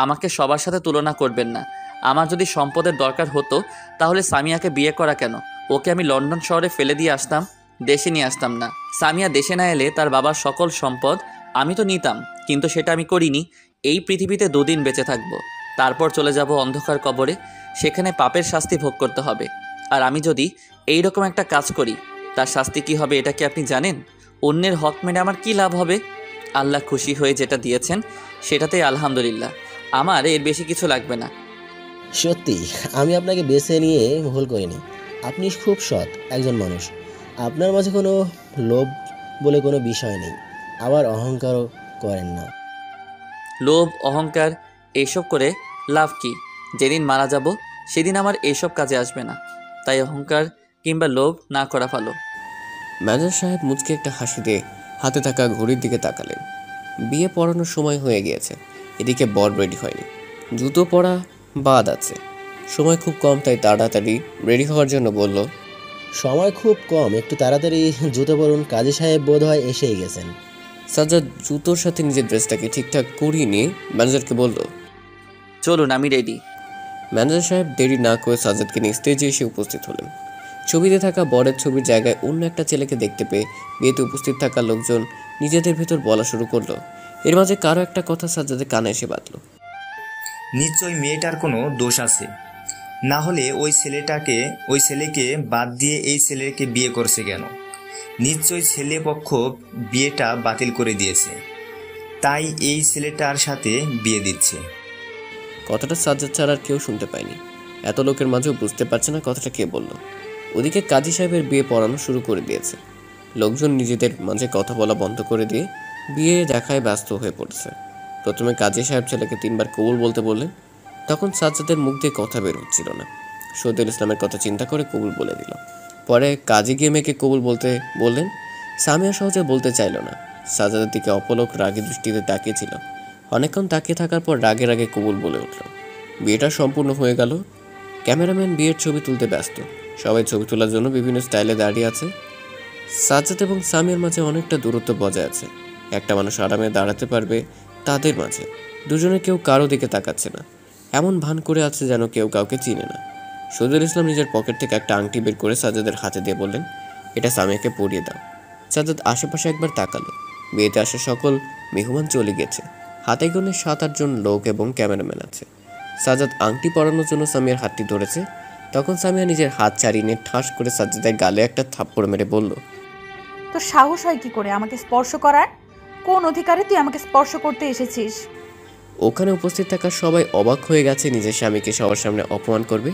আমাকে সবার সাথে তুলনা করবেন না। আমার যদি সম্পদের দরকার হতো তাহলে সামিয়াকে বিয়ে করা কেন? ওকে আমি লন্ডন শহরে ফেলে দিয়ে আসতাম, দেশে নিয়ে আসতাম না। সামিয়া দেশে না এলে তার বাবার সকল সম্পদ আমি তো নিতাম, কিন্তু সেটা আমি করিনি। এই পৃথিবীতে 2 দিন বেঁচে থাকবো, তারপর চলে যাব অন্ধকার কবরে। সেখানে পাপের শাস্তি ভোগ করতে হবে। আর আমি যদি এই রকম একটা কাজ করি, তার শাস্তি কি হবে এটা কি আপনি জানেন? অন্যের হক মেনে আমার কি লাভ হবে? আল্লাহ খুশি হয়ে যেটা দিয়েছেন সেটাতেই আলহামদুলিল্লাহ, আমার এর বেশি কিছু লাগবে না। সত্যি আমি আপনাকে বেছে নিয়ে ভুল করিনি। আপনি খুব সৎ একজন মানুষ। আপনার মাঝে কোনো লোভ বলে কোনো বিষয় নেই, আবার অহংকারও করেন না। লোভ অহংকার এইসব করে লাভ কি? যেদিন মারা যাব সেদিন আমার এইসব কাজে আসবে না, তাই অহংকার কিংবা লোভ না করা ভালো। ম্যানেজার সাহেব মুচকে একটা হাসি দিয়ে হাতে থাকা ঘড়ির দিকে তাকালেন। বিয়ে পড়ানোর সময় হয়ে গিয়েছে, এদিকে বর রেডি হয়নি, জুতো পরা বাদ আছে। সময় খুব কম, তাই তাড়াতাড়ি রেডি হওয়ার জন্য বলল, সময় খুব কম, একটু তাড়াতাড়ি জুতো পরুন। কাজী সাহেব বোধ হয় এসেই গেছেন। সাজ্জাদ জুতোর সাথে নিজের ড্রেসটাকে ঠিকঠাক করিয়ে নিয়ে ম্যানেজারকে বলল, চলুন আমি রেডি। ম্যানেজার সাহেব দেরি না করে সাজ্জাদকে নিয়ে স্টেজে এসে উপস্থিত হলেন। ছবিতে থাকা বরের ছবির জায়গায় অন্য একটা ছেলেকে দেখতে পেয়ে বিয়েতে উপস্থিত থাকা লোকজন নিজেদের ভেতর বলা শুরু করলো। এর মাঝে কারো একটা কথা সাজ্জাদের কানে এসে বাঁধল। নিশ্চয়ই মেয়েটার কোনো দোষ আছে, না হলে ওই ছেলেকে বাদ দিয়ে এই ছেলেকে বিয়ে করছে কেন? নিশ্চয়ই ছেলে পক্ষ বিয়েটা বাতিল করে দিয়েছে, তাই এই ছেলেটার সাথে বিয়ে দিচ্ছে। কথাটা সাজ্জাদ ছাড়া আর কেউ শুনতে পায়নি। এত লোকের মাঝেও বুঝতে পারছে না কথাটা কে বলল। ওদিকে কাজী সাহেবের বিয়ে পড়ানো শুরু করে দিয়েছে। লোকজন নিজেদের মাঝে কথা বলা বন্ধ করে দিয়ে বিয়ে দেখায় ব্যস্ত হয়ে পড়েছে। প্রথমে কাজী সাহেব ছেলেকে 3 বার কবুল বলতে বললেন। তখন সাজ্জাদের মুখ দিয়ে কথা বের হচ্ছিল না। শহীদুল ইসলামের কথা চিন্তা করে কবুল বলে দিল। পরে কাজী গিয়ে মেয়েকে কবুল বলতে বললেন। সামিয়া সহজে বলতে চাইল না। সাজ্জাদের দিকে অপলক রাগী দৃষ্টিতে তাকিয়েছিল। অনেকক্ষণ তাকিয়ে থাকার পর রাগে রাগে কবুল বলে উঠল। বিয়েটা সম্পূর্ণ হয়ে গেল। ক্যামেরাম্যান বিয়ের ছবি তুলতে ব্যস্ত। সবাই ছবি তোলার জন্য বিভিন্ন স্টাইলে দাঁড়িয়ে আছে। সাজ্জাদ এবং সামিয়ার মাঝে অনেকটা দূরত্ব বজায় আছে। একটা মানুষ আরামে দাঁড়াতে পারবে তাদের মাঝে। দুজনে কেউ কারো দিকে তাকাচ্ছে না, এমন ভান করে আছে যেন কেউ কাউকে চিনে না। শহীদুল ইসলাম নিজের পকেট থেকে একটা আংটি বের করে সাজ্জাদের হাতে দিয়ে বললেন, এটা সামিয়াকে পরিয়ে দাও। সাজ্জাদ আশেপাশে একবার তাকালো। বিয়েতে আসা সকল মেহমান চলে গেছে। হাতে গোনে 7-8 জন লোক এবং ক্যামেরাম্যান আছে। সাজ্জাদ আংটি পরানোর জন্য সামিয়ার হাতটি ধরেছে। তখন সামিয়া নিজের হাত ছাড়িয়ে নিয়ে ঠাস করে সাজ্জাদের গালে একটা থাপ্পড় মেরে বলল, তো সাহস হয় কি করে আমাকে স্পর্শ করার? কোন অধিকারে তুই আমাকে স্পর্শ করতে এসেছিস? ওখানে উপস্থিত থাকা সবাই অবাক হয়ে গেছে। নিজের স্বামীকে সবার সামনে অপমান করবে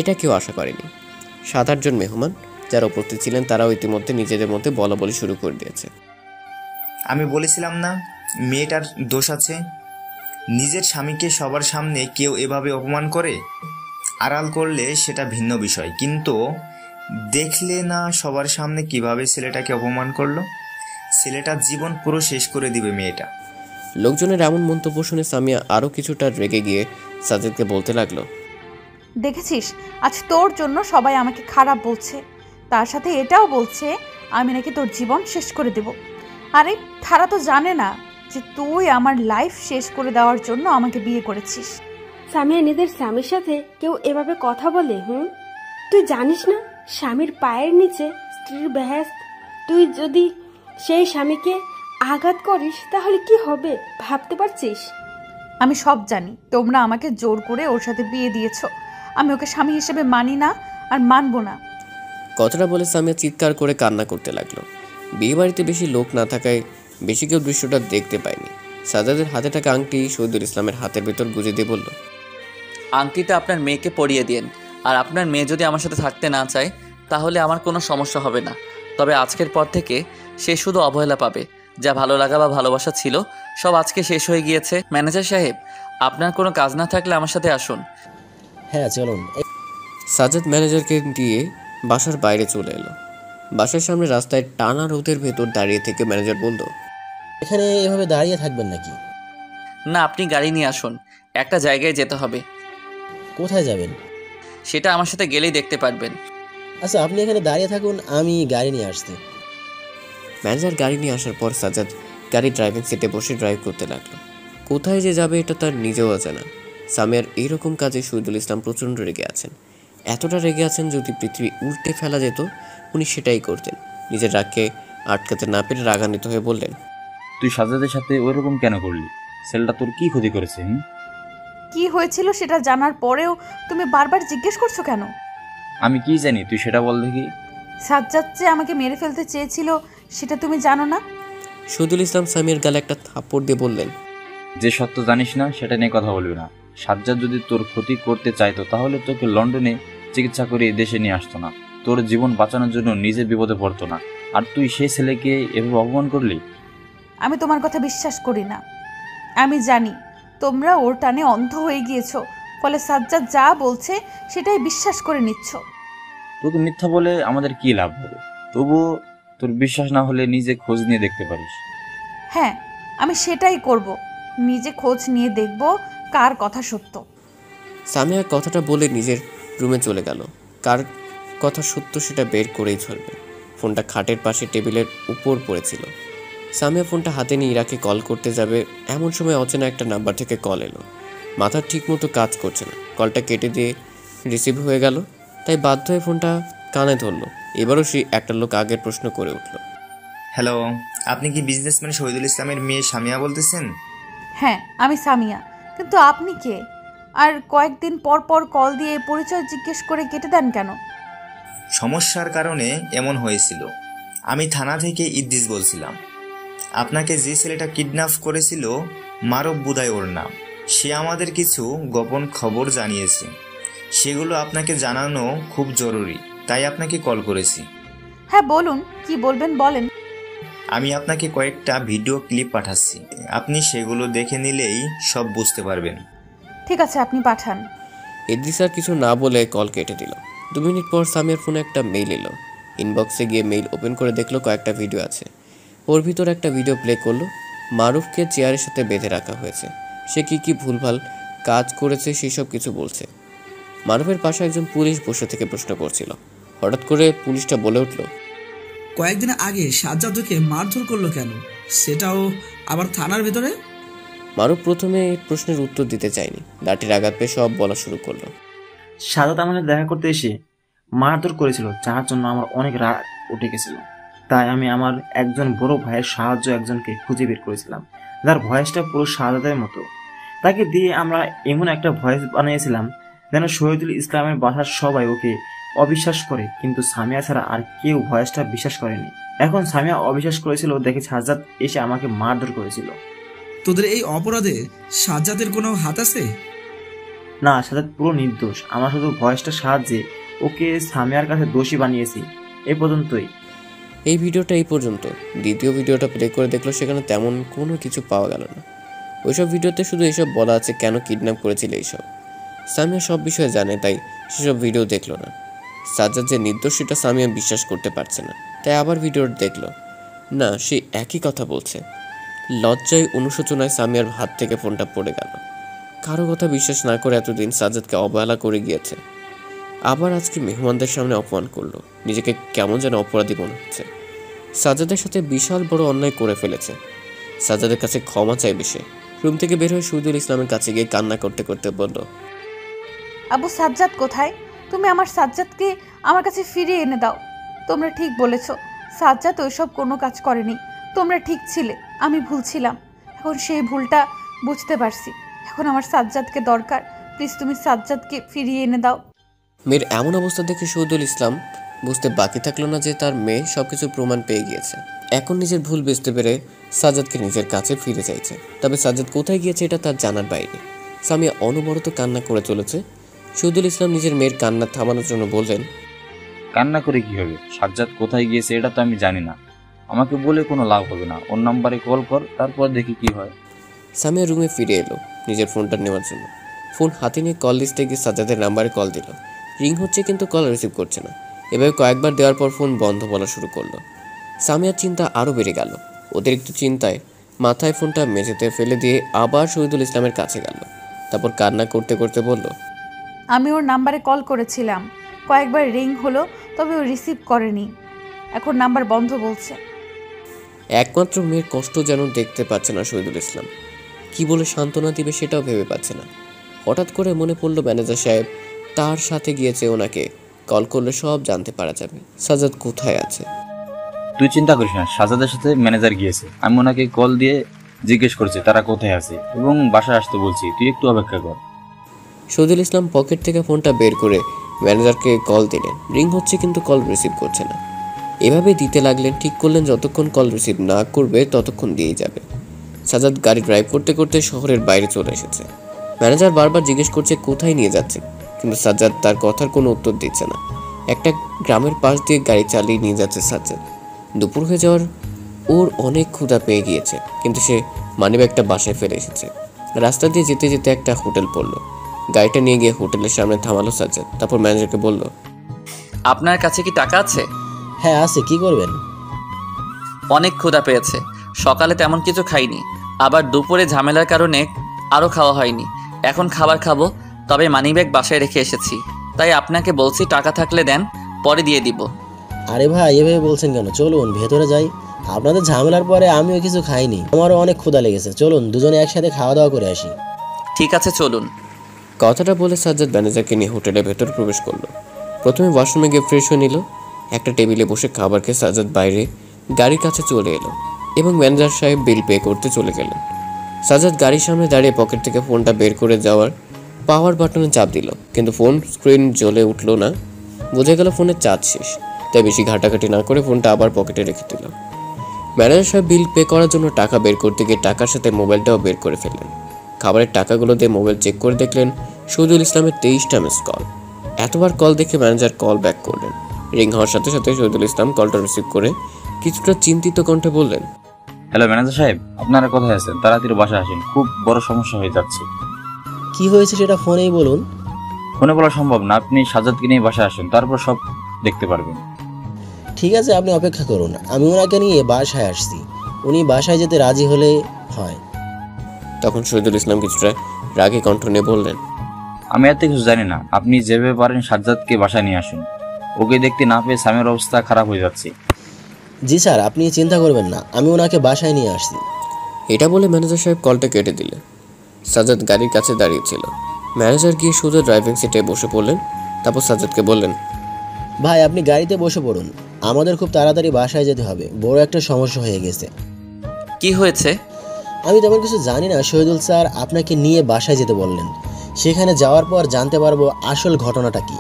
এটা কেউ আশা করেনি। 7-8 জন মেহমান যারা উপস্থিত ছিলেন তারাও ইতিমধ্যে নিজেদের মধ্যে বলাবলি শুরু করে দিয়েছে। আমি বলেছিলাম না মেয়েটার দোষ আছে। নিজের স্বামীকে সবার সামনে কেউ এভাবে অপমান করে। আড়াল করলে সেটা ভিন্ন বিষয়, কিন্তু দেখলে না সবার সামনে কিভাবে ছেলেটাকে অপমান করলো। ছেলেটার জীবন পুরো শেষ করে দিবে মেয়েটা। লোকজনের এমন মন্তব্য শুনে সামিয়া আরও কিছুটা রেগে গিয়ে সাজ্জাদকে বলতে লাগলো, দেখেছিস আজ তোর জন্য সবাই আমাকে খারাপ বলছে, তার সাথে এটাও বলছে আমি নাকি তোর জীবন শেষ করে দেব। আরে তারা তো জানে না যে তুই আমার লাইফ শেষ করে দেওয়ার জন্য আমাকে বিয়ে করেছিস। সামিয়া নিজের স্বামীর সাথে কেউ এভাবে কথা বলে? তুই জানিস না স্বামীর পায়ের নিচে স্ত্রীর বেহেশত? তুই যদি সেই স্বামীকে আঘাত করিস তাহলে কি হবে ভাবতে পারছিস? আমি সব জানি। তোমরা আমাকে জোর করে ওর সাথে বিয়ে দিয়েছো। আমি ওকে স্বামী হিসেবে মানি না আর মানবো না। কথাটা বলে সামিয়া চিৎকার করে কান্না করতে লাগলো। বিয়ে বাড়িতে বেশি লোক না থাকায় বেশি কেউ দৃশ্যটা দেখতে পায়নি। সাজ্জাদের হাতে থাকা আংটি শহীদুল ইসলামের হাতের ভেতর গুজে দিয়ে বলল, আংটিটা আপনার মেয়েকে পরিয়ে দিন। আর আপনার মেয়ে যদি আমার সাথে থাকতে না চায় তাহলে আমার কোনো সমস্যা হবে না। তবে আজকের পর থেকে সে শুধু অবহেলা পাবে। যা ভালো লাগা বা ভালোবাসা ছিল সব আজকে শেষ হয়ে গিয়েছে। ম্যানেজার সাহেব, আপনার কোনো কাজ না থাকলে আমার সাথে আসুন। হ্যাঁ চলুন। সাজ্জাদ ম্যানেজারকে দিয়ে বাসার বাইরে চলে এলো। বাসার সামনে রাস্তায় টানা রোদের ভেতর দাঁড়িয়ে থেকে ম্যানেজার বলল, এখানে এভাবে দাঁড়িয়ে থাকবেন নাকি? না, আপনি গাড়ি নিয়ে আসুন। একটা জায়গায় যেতে হবে। কোথায় যাবেন? সেটা আমার সাথে গেলেই দেখতে পারবেন। আচ্ছা আপনি এখানে দাঁড়িয়ে থাকুন, আমি গাড়ি নিয়ে আসছি। ম্যানেজার গাড়ি নিয়ে আসার পর সাজ্জাদ গাড়ি ড্রাইভিং সিটে বসে ড্রাইভ করতে লাগলো। কোথায় যে যাবে এটা তার নিজেও অজানা। সামিয়ার এইরকম কাজে শহীদুল ইসলাম প্রচণ্ড রেগে আছেন। এতটা রেগে আছেন যদি পৃথিবী উল্টে ফেলা যেত উনি সেটাই করতেন। নিজের রাগকে আটকাতে না পেরে রাগান্বিত হয়ে বললেন, তুই সাজ্জাদের সাথে ওইরকম কেন করলি? ছেলেটা তোর কি ক্ষতি করেছে? কি হয়েছিল সেটা জানার পরেও তুমি বারবার জিজ্ঞেস করছো কেন? আমি কি জানি, তুই সেটা বল দেখি। সাজ্জাদ যে আমাকে মেরে ফেলতে চেয়েছিল সেটা তুমি জানো না? শহীদুল ইসলাম সামিয়ার গালে একটা থাপ্পড় দিয়ে বললেন, যে সত্য জানিস না সেটা নিয়ে কথা বলবি না। সাজ্জাদ যদি তোর ক্ষতি করতে চাইতো তাহলে তোকে লন্ডনে চিকিৎসা করে দেশে নিয়ে আসতো না। তোর জীবন বাঁচানোর জন্য নিজে বিপদে পড়তো না। আর তুই সেই ছেলেকে এভাবে অপমান করলি। আমি তোমার কথা বিশ্বাস করি না। আমি জানি তোমরা ওর টানে অন্ধ হয়ে গিয়েছো, ফলে সাজ্জাদ যা বলছে সেটাই বিশ্বাস করে নিচ্ছ। তোকে মিথ্যা বলে আমাদের কি লাভ হবে? তবুও তোর বিশ্বাস না হলে নিজে খোঁজ নিয়ে দেখতে পারিস। হ্যাঁ, আমি সেটাই করব। নিজে খোঁজ নিয়ে দেখব কার কথা সত্য। সামিয়া কথাটা বলে নিজের রুমে চলে গেল। কার কথা সত্য সেটা বের করেই চলবে। ফোনটা খাটের পাশে টেবিলের উপর পড়েছিল। সামিয়া ফোনটা হাতে নিয়ে ইরাকে কল করতে যাবে এমন সময় অচেনা একটা নাম্বার থেকে কল এলো। মাথা ঠিকমতো কাজ করছে না। কলটা কেটে দিয়ে রিসিভ হয়ে গেল, তাই বাধ্য হয়ে ফোনটা কানে ধরলো। এবারও সে একটা লোক আগের প্রশ্ন করে উঠল, হ্যালো, আপনি কি বিজনেসম্যান শহীদুল ইসলামের মেয়ে সামিয়া বলতেছেন? হ্যাঁ, আমি সামিয়া। কিন্তু আপনি কে? আর কয়েকদিন পর পর কল দিয়ে পরিচয় জিজ্ঞেস করে কেটে দেন কেন? সমস্যার কারণে এমন হয়েছিল। আমি থানা থেকে ইদ্রিস বলছিলাম। আপনাকে যে ছেলেটা কিডন্যাপ করেছিল মারব বুদায় ওর নাম। সে আমাদের কিছু গোপন খবর জানিয়েছে। সেগুলো আপনাকে জানানো খুব জরুরি, তাই আপনাকে কল করেছি। হ্যাঁ বলুন, কি বলবেন বলেন। আমি আপনাকে কয়েকটা ভিডিও ক্লিপ পাঠাচ্ছি, আপনি সেগুলো দেখে নিলেই সব বুঝতে পারবেন। ঠিক আছে, আপনি পাঠান। ইদ্রিস আর কিছু না বলে কল কেটে দিল। 2 মিনিট পর সামিয়ার ফোনে একটা মেইল এলো। ইনবক্সে গিয়ে মেইল ওপেন করে দেখলো কয়েকটা ভিডিও আছে। ওর ভিতর একটা ভিডিও প্লে করলো। মারুফকে চেয়ারের সাথে বেঁধে রাখা হয়েছে। সে কি ভুলভাল কাজ করেছে সেসব কিছু বলছে। মারুফের পাশে একজন পুলিশ বসে থেকে প্রশ্ন করছিল। হঠাৎ করে পুলিশটা বলে উঠল, কয়েকদিন আগে সাজ্জাদকে মারধর করলো কেন, সেটাও আবার থানার ভেতরে? মারুফ প্রথমে এই প্রশ্নের উত্তর দিতে চায়নি। লাঠির আঘাত পেয়ে সব বলা শুরু করলো। সাজ্জাদ আমাদের দেখা করতে এসে মারধর করেছিল, যার জন্য আমার অনেক রাগ উঠে গেছিল। তাই আমি আমার একজন বড় ভাইয়ের সাহায্য একজনকে খুঁজে বের করেছিলাম, যার ভয়েসটা পুরো সাজ্জাদের মতো। তাকে দিয়ে আমরা এমন একটা ভয়েস বানিয়েছিলাম যেন শহীদুল ইসলামের বাসার সবাই ওকে অবিশ্বাস করে, কিন্তু সামিয়া ছাড়া আর কেউ ভয়েসটা বিশ্বাস করেনি। এখন সামিয়া অবিশ্বাস করেছিল দেখে সাজ্জাদ এসে আমাকে মারধর করেছিল। তোদের এই অপরাধে সাজ্জাদের কোনো হাত আছে? না, সাজ্জাদ পুরো নির্দোষ। আমরা শুধু ভয়েসটার সাহায্যে ওকে সামিয়ার কাছে দোষী বানিয়েছি, এই পর্যন্তই। এই ভিডিওটা এই পর্যন্ত। দ্বিতীয় ভিডিওটা প্লে করে দেখলো, সেখানে তেমন কোনো কিছু পাওয়া গেল না। ওইসব ভিডিওতে শুধু এইসব বলা আছে কেন কিডন্যাপ করেছিল এইসব। সামিয়া সব বিষয়ে জানে, তাই সেসব ভিডিও দেখলো না। সাজ্জাদ যে নির্দোষ সেটা সামিয়া বিশ্বাস করতে পারছে না, তাই আবার ভিডিওটা দেখলো। না, সে একই কথা বলছে। লজ্জায় অনুশোচনায় সামিয়ার হাত থেকে ফোনটা পড়ে গেল। কারো কথা বিশ্বাস না করে এতদিন সাজ্জাদকে অবহেলা করে গিয়েছে, আবার আজকে মেহমানদের সামনে অপমান করলো। নিজেকে কেমন যেন অপরাধী মনে হচ্ছে। সাজ্জাদের সাথে বিশাল বড় অন্যায় করে ফেলেছে। সাজ্জাদের কাছে ক্ষমা চাইবে সে। রুম থেকে বের হয়ে শহীদুল ইসলামের কাছে গিয়ে কান্না করতে করতে বলল, আবু সাজ্জাদ কোথায়? তুমি আমার সাজ্জাদকে আমার কাছে ফিরিয়ে এনে দাও। তোমরা ঠিক বলেছ, সাজ্জাদ ওইসব কোনো কাজ করেনি। তোমরা ঠিক ছিলে, আমি ভুল ছিলাম। এখন সেই ভুলটা বুঝতে পারছি। এখন আমার সাজ্জাদকে দরকার। প্লিজ তুমি সাজ্জাদকে ফিরিয়ে এনে দাও। মেয়ের এমন অবস্থা দেখে শহীদুল ইসলাম বুঝতে বাকি থাকলো না যে তার মেয়ে সবকিছু প্রমাণ পেয়ে গিয়েছে। এখন নিজের ভুল বুঝতে পেরে সাজ্জাদকে নিজের কাছে ফিরে চাইছে। তবে সাজ্জাদ কোথায় গিয়েছে এটা তার জানার বাইরে। সামিয়া অনবরত কান্না করে চলেছে। শহীদুল ইসলাম নিজের মেয়ের কান্না থামানোর জন্য বললেন, কান্না করে কি হবে? সাজ্জাদ কোথায় গিয়েছে এটা তো আমি জানি না। আমাকে বলে কোনো লাভ হবে না। ওর নাম্বারে কল কর, তারপর দেখি কি হয়। সামিয়া রুমে ফিরে এলো নিজের ফোনটা নেওয়ার জন্য। ফোন হাতে নিয়ে কল লিস্টে গিয়ে সাজ্জাদের নাম্বারে কল দিল। রিং হচ্ছে কিন্তু কল রিসিভ করছে না। এভাবে কয়েকবার দেওয়ার পর ফোন বন্ধ বলা শুরু করলো। সামিয়ার চিন্তা আরও বেড়ে গেল। অতিরিক্ত চিন্তায় মাথায় ফোনটা মেঝেতে ফেলে দিয়ে আবার শহীদুল ইসলামের কাছে গেল। তারপর কান্না করতে করতে বলল, আমি ওর নাম্বারে কল করেছিলাম, কয়েকবার রিং হলো, তবে ও রিসিভ করেনি। এখন নাম্বার বন্ধ বলছে। একমাত্র মেয়ের কষ্ট যেন দেখতে পাচ্ছে না শহীদুল ইসলাম। কি বলে সান্ত্বনা দিবে সেটাও ভেবে পাচ্ছে না। হঠাৎ করে মনে পড়ল ম্যানেজার সাহেব তার সাথে গিয়েছে, ওনাকে কল করলে সব জানতে পারা যাবে সাজ্জাদ কোথায় আছে। তুই চিন্তা করিস না, সাজ্জাদের সাথে ম্যানেজার গিয়েছে। আমি ওনাকে কল দিয়ে জিজ্ঞেস করছি তারা কোথায় আছে এবং বাসায় আসতে বলছি। তুই একটু অপেক্ষা কর। শহীদুল ইসলাম পকেট থেকে ফোনটা বের করে ম্যানেজারকে কল দিলেন। রিং হচ্ছে কিন্তু কল রিসিভ করছে না। এভাবে দিতে লাগলেন। ঠিক করলেন যতক্ষণ কল রিসিভ না করবে ততক্ষণ দিয়েই যাবে। সাজ্জাদ গাড়ি ড্রাইভ করতে করতে শহরের বাইরে চলে এসেছে। ম্যানেজার বারবার জিজ্ঞেস করছে কোথায় নিয়ে যাচ্ছে, কিন্তু সাজ্জাদ তার কথার কোনো উত্তর দিচ্ছে না। একটা গ্রামের পাশ দিয়ে গাড়ি চালিয়ে নিয়ে যাচ্ছে সাজ্জাদ। দুপুর হয়ে যাওয়ার ওর অনেক ক্ষুধা পেয়ে গিয়েছে, কিন্তু সে মানিব্যাগটা বাসায় ফেলে এসেছে। রাস্তা দিয়ে যেতে যেতে একটা হোটেল পড়লো। গাড়িটা নিয়ে গিয়ে হোটেলের সামনে থামালো সাজ্জাদ। তারপর ম্যানেজারকে বলল, আপনার কাছে কি টাকা আছে? হ্যাঁ আছে, কি করবেন? অনেক ক্ষুধা পেয়েছে। সকালে তেমন কিছু খাইনি, আবার দুপুরে ঝামেলার কারণে আরও খাওয়া হয়নি। এখন খাবার খাবো, তবে মানিব্যাগ বাসায় রেখে এসেছি। তাই আপনাকে বলছি টাকা থাকলে দেন, পরে দিয়ে দিব। আরে ভাই এভাবে বলছেন কেন? চলুন ভেতরে যাই। আপনাদের ঝামেলার পরে আমিও কিছু খাইনি, আমারও অনেক ক্ষুধা লেগেছে। চলুন দুজনে একসাথে খাওয়া দাওয়া করে আসি। ঠিক আছে চলুন। কথাটা বলে সাজ্জাদ ম্যানেজারকে নিয়ে হোটেলের ভেতর প্রবেশ করলো। প্রথমে ওয়াশরুমে গিয়ে ফ্রেশ হয়ে নিল। একটা টেবিলে বসে খাবার খেয়ে সাজ্জাদ বাইরে গাড়ির কাছে চলে এলো এবং ম্যানেজার সাহেব বিল পে করতে চলে গেলেন। সাজ্জাদ গাড়ির সামনে দাঁড়িয়ে পকেট থেকে ফোনটা বের করে যাওয়ার পাওয়ার বাটনে চাপ দিল, কিন্তু ফোন স্ক্রিন জ্বলে উঠল না। বোঝা গেল ফোনের চার্জ শেষ। তাই বেশি ঘাটাঘাটি না করে ফোনটা আবার পকেটে রেখে দিল। ম্যানেজার সাহেব বিল পে করার জন্য টাকা বের করতে গিয়ে টাকার সাথে মোবাইলটাও বের করে ফেললেন। খাবারের টাকাগুলো দিয়ে মোবাইল চেক করে দেখলেন শহীদুল ইসলামের 23টা মিস কল। এতবার কল দেখে ম্যানেজার কল ব্যাক করলেন। রিং হওয়ার সাথে সাথে শহীদুল ইসলাম কলটা রিসিভ করে কিছুটা চিন্তিত কণ্ঠে বললেন, হ্যালো ম্যানেজার সাহেব, আপনারা কোথায় আছেন? তাড়াতাড়ি বাসায় আসেন, খুব বড় সমস্যা হয়ে যাচ্ছে। কি হয়েছে সেটা ফোনেই বলুন। ফোনে বলা সম্ভব না, আপনি সাজ্জাদকে নিয়ে বাসায় আসেন, তারপর সব দেখতে পারবেন। ঠিক আছে, আপনি অপেক্ষা করুন, আমি ওনাকে নিয়ে বাসায় আসছি। উনি বাসায় যেতে রাজি হলে হয়। তখন শহীদুল ইসলাম কিছুটা রাগে কণ্ঠ নিয়ে বললেন, আমি এত কিছু জানি না, আপনি যেভাবে পারেন সাজ্জাদকে বাসায় নিয়ে আসুন। ওকে দেখতে না পেয়ে সামিয়ার অবস্থা খারাপ হয়ে যাচ্ছে। জি স্যার, আপনি চিন্তা করবেন না, আমি ওনাকে বাসায় নিয়ে আসছি। এটা বলে ম্যানেজার সাহেব কলটা কেটে দিলেন। সাজ্জাদ গাড়ির কাছে দাঁড়িয়েছিল। ম্যানেজার গিয়ে সোজা ড্রাইভিং সিটে বসে পড়লেন। তারপর সাজ্জাদকে বললেন, ভাই আপনি গাড়িতে বসে পড়ুন, আমাদের খুব তাড়াতাড়ি বাসায় যেতে হবে, বড় একটা সমস্যা হয়ে গেছে। কি হয়েছে? আমি তেমন কিছু জানি না, শহীদুল স্যার আপনাকে নিয়ে বাসায় যেতে বললেন। সেখানে যাওয়ার পর জানতে পারবো আসল ঘটনাটা কি।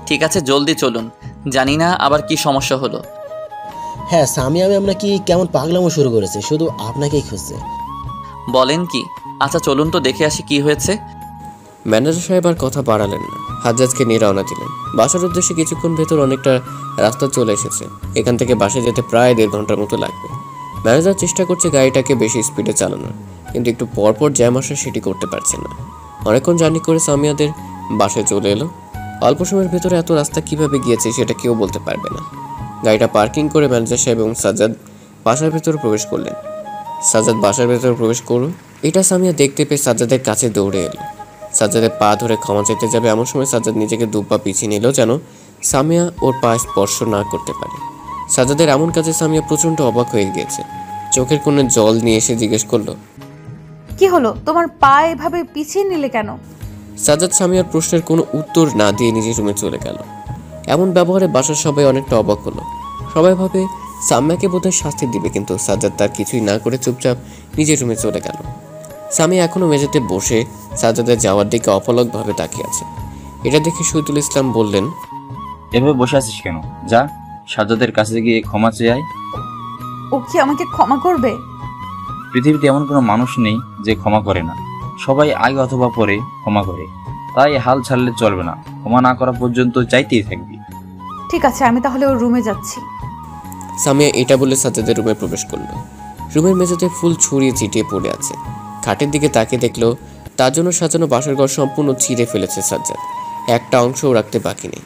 ঠিক আছে, জলদি চলুন, জানি না আবার কি সমস্যা হলো। হ্যাঁ, সামিয়া আমরা কি কেমন পাগলামো শুরু করেছে, শুধু আপনাকেই খুঁজছে। বলেন কি? আচ্ছা চলুন তো দেখে আসি কি হয়েছে। ম্যানেজার সাহেব আর কথা বাড়ালেন না, হাজ্জাজকে নিয়ে রওনা দিলেন। বাসার উদ্দেশ্যে কিছুক্ষণ ভেতর অনেকটা রাস্তা চলে এসেছে। এখান থেকে বাসায় যেতে প্রায় 1.5 ঘন্টার মতো লাগবে। ম্যানেজার চেষ্টা করছে গাড়িটাকে বেশি স্পিডে চালানোর, কিন্তু একটু পরপর জ্যাম আসা সেটি করতে পারছে না। অনেকক্ষণ জার্নি করে সামিয়াদের বাসায় চলে এলো। অল্প সময়ের ভেতরে এত রাস্তা কিভাবে গিয়েছে সেটা কেউ বলতে পারবে না। গাড়িটা পার্কিং করে ম্যানেজার সাহেব এবং সাজ্জাদ বাসার ভেতরে প্রবেশ করলেন। সাজ্জাদ বাসার ভেতরে প্রবেশ করল, এটা সামিয়া দেখতে পেয়ে সাজ্জাদের কাছে দৌড়ে এলো। সাজ্জাদের পা ধরে ক্ষমা চাইতে যাবে, এমন সময় সাজ্জাদ নিজেকে 2 পা পিছিয়ে নিল যেন সামিয়া ওর পা স্পর্শ না করতে পারে। সাজ্জাদের এমন কাজে সামিয়া প্রচণ্ড অবাক হয়ে গিয়েছে। চোখের কোণে জল নিয়ে এসে জিজ্ঞেস করলো, কি হলো, তোমার পা এভাবে পিছিয়ে নিলে কেন? সাজ্জাদ সামিয়ার প্রশ্নের কোনো উত্তর না দিয়ে নিজের রুমে চলে গেল। এমন ব্যবহারে বাসার সবাই অনেকটা অবাক হলো। সবাই ভাবে সামিয়াকে বোধহয় শাস্তি দিবে, কিন্তু সাজ্জাদ তার কিছুই না করে চুপচাপ নিজের রুমে চলে গেল। সামিয়া এখনও মেঝেতে বসে সাজ্জাদের যাওয়ার দিকে অপলকভাবে তাকিয়ে আছে। এটা দেখে শহীদুল ইসলাম বললেন, এভাবে বসে আছিস কেন? যা, সাজ্জাদের কাছে গিয়ে ক্ষমা চেয়ে আয়। ও কি আমাকে ক্ষমা করবে? পৃথিবীতে এমন কোনো মানুষ নেই যে ক্ষমা করে না, সবাই আগে অথবা পরে ক্ষমা করে। তাই হাল ছাড়লে চলবে না, ক্ষমা না করা পর্যন্ত চাইতেই থাকবি। ঠিক আছে, আমি তাহলে ওর রুমে যাচ্ছি। সামিয়া এটা বলে সাজ্জাদের রুমে প্রবেশ করলো। রুমের মেঝেতে ফুল ছড়িয়ে ছিটিয়ে পড়ে আছে। খাটের দিকে তাকিয়ে দেখলো তার জন্য সাজানো বাসর ঘর সম্পূর্ণ ছিঁড়ে ফেলেছে সাজ্জাদ, একটা অংশও রাখতে বাকি নেই।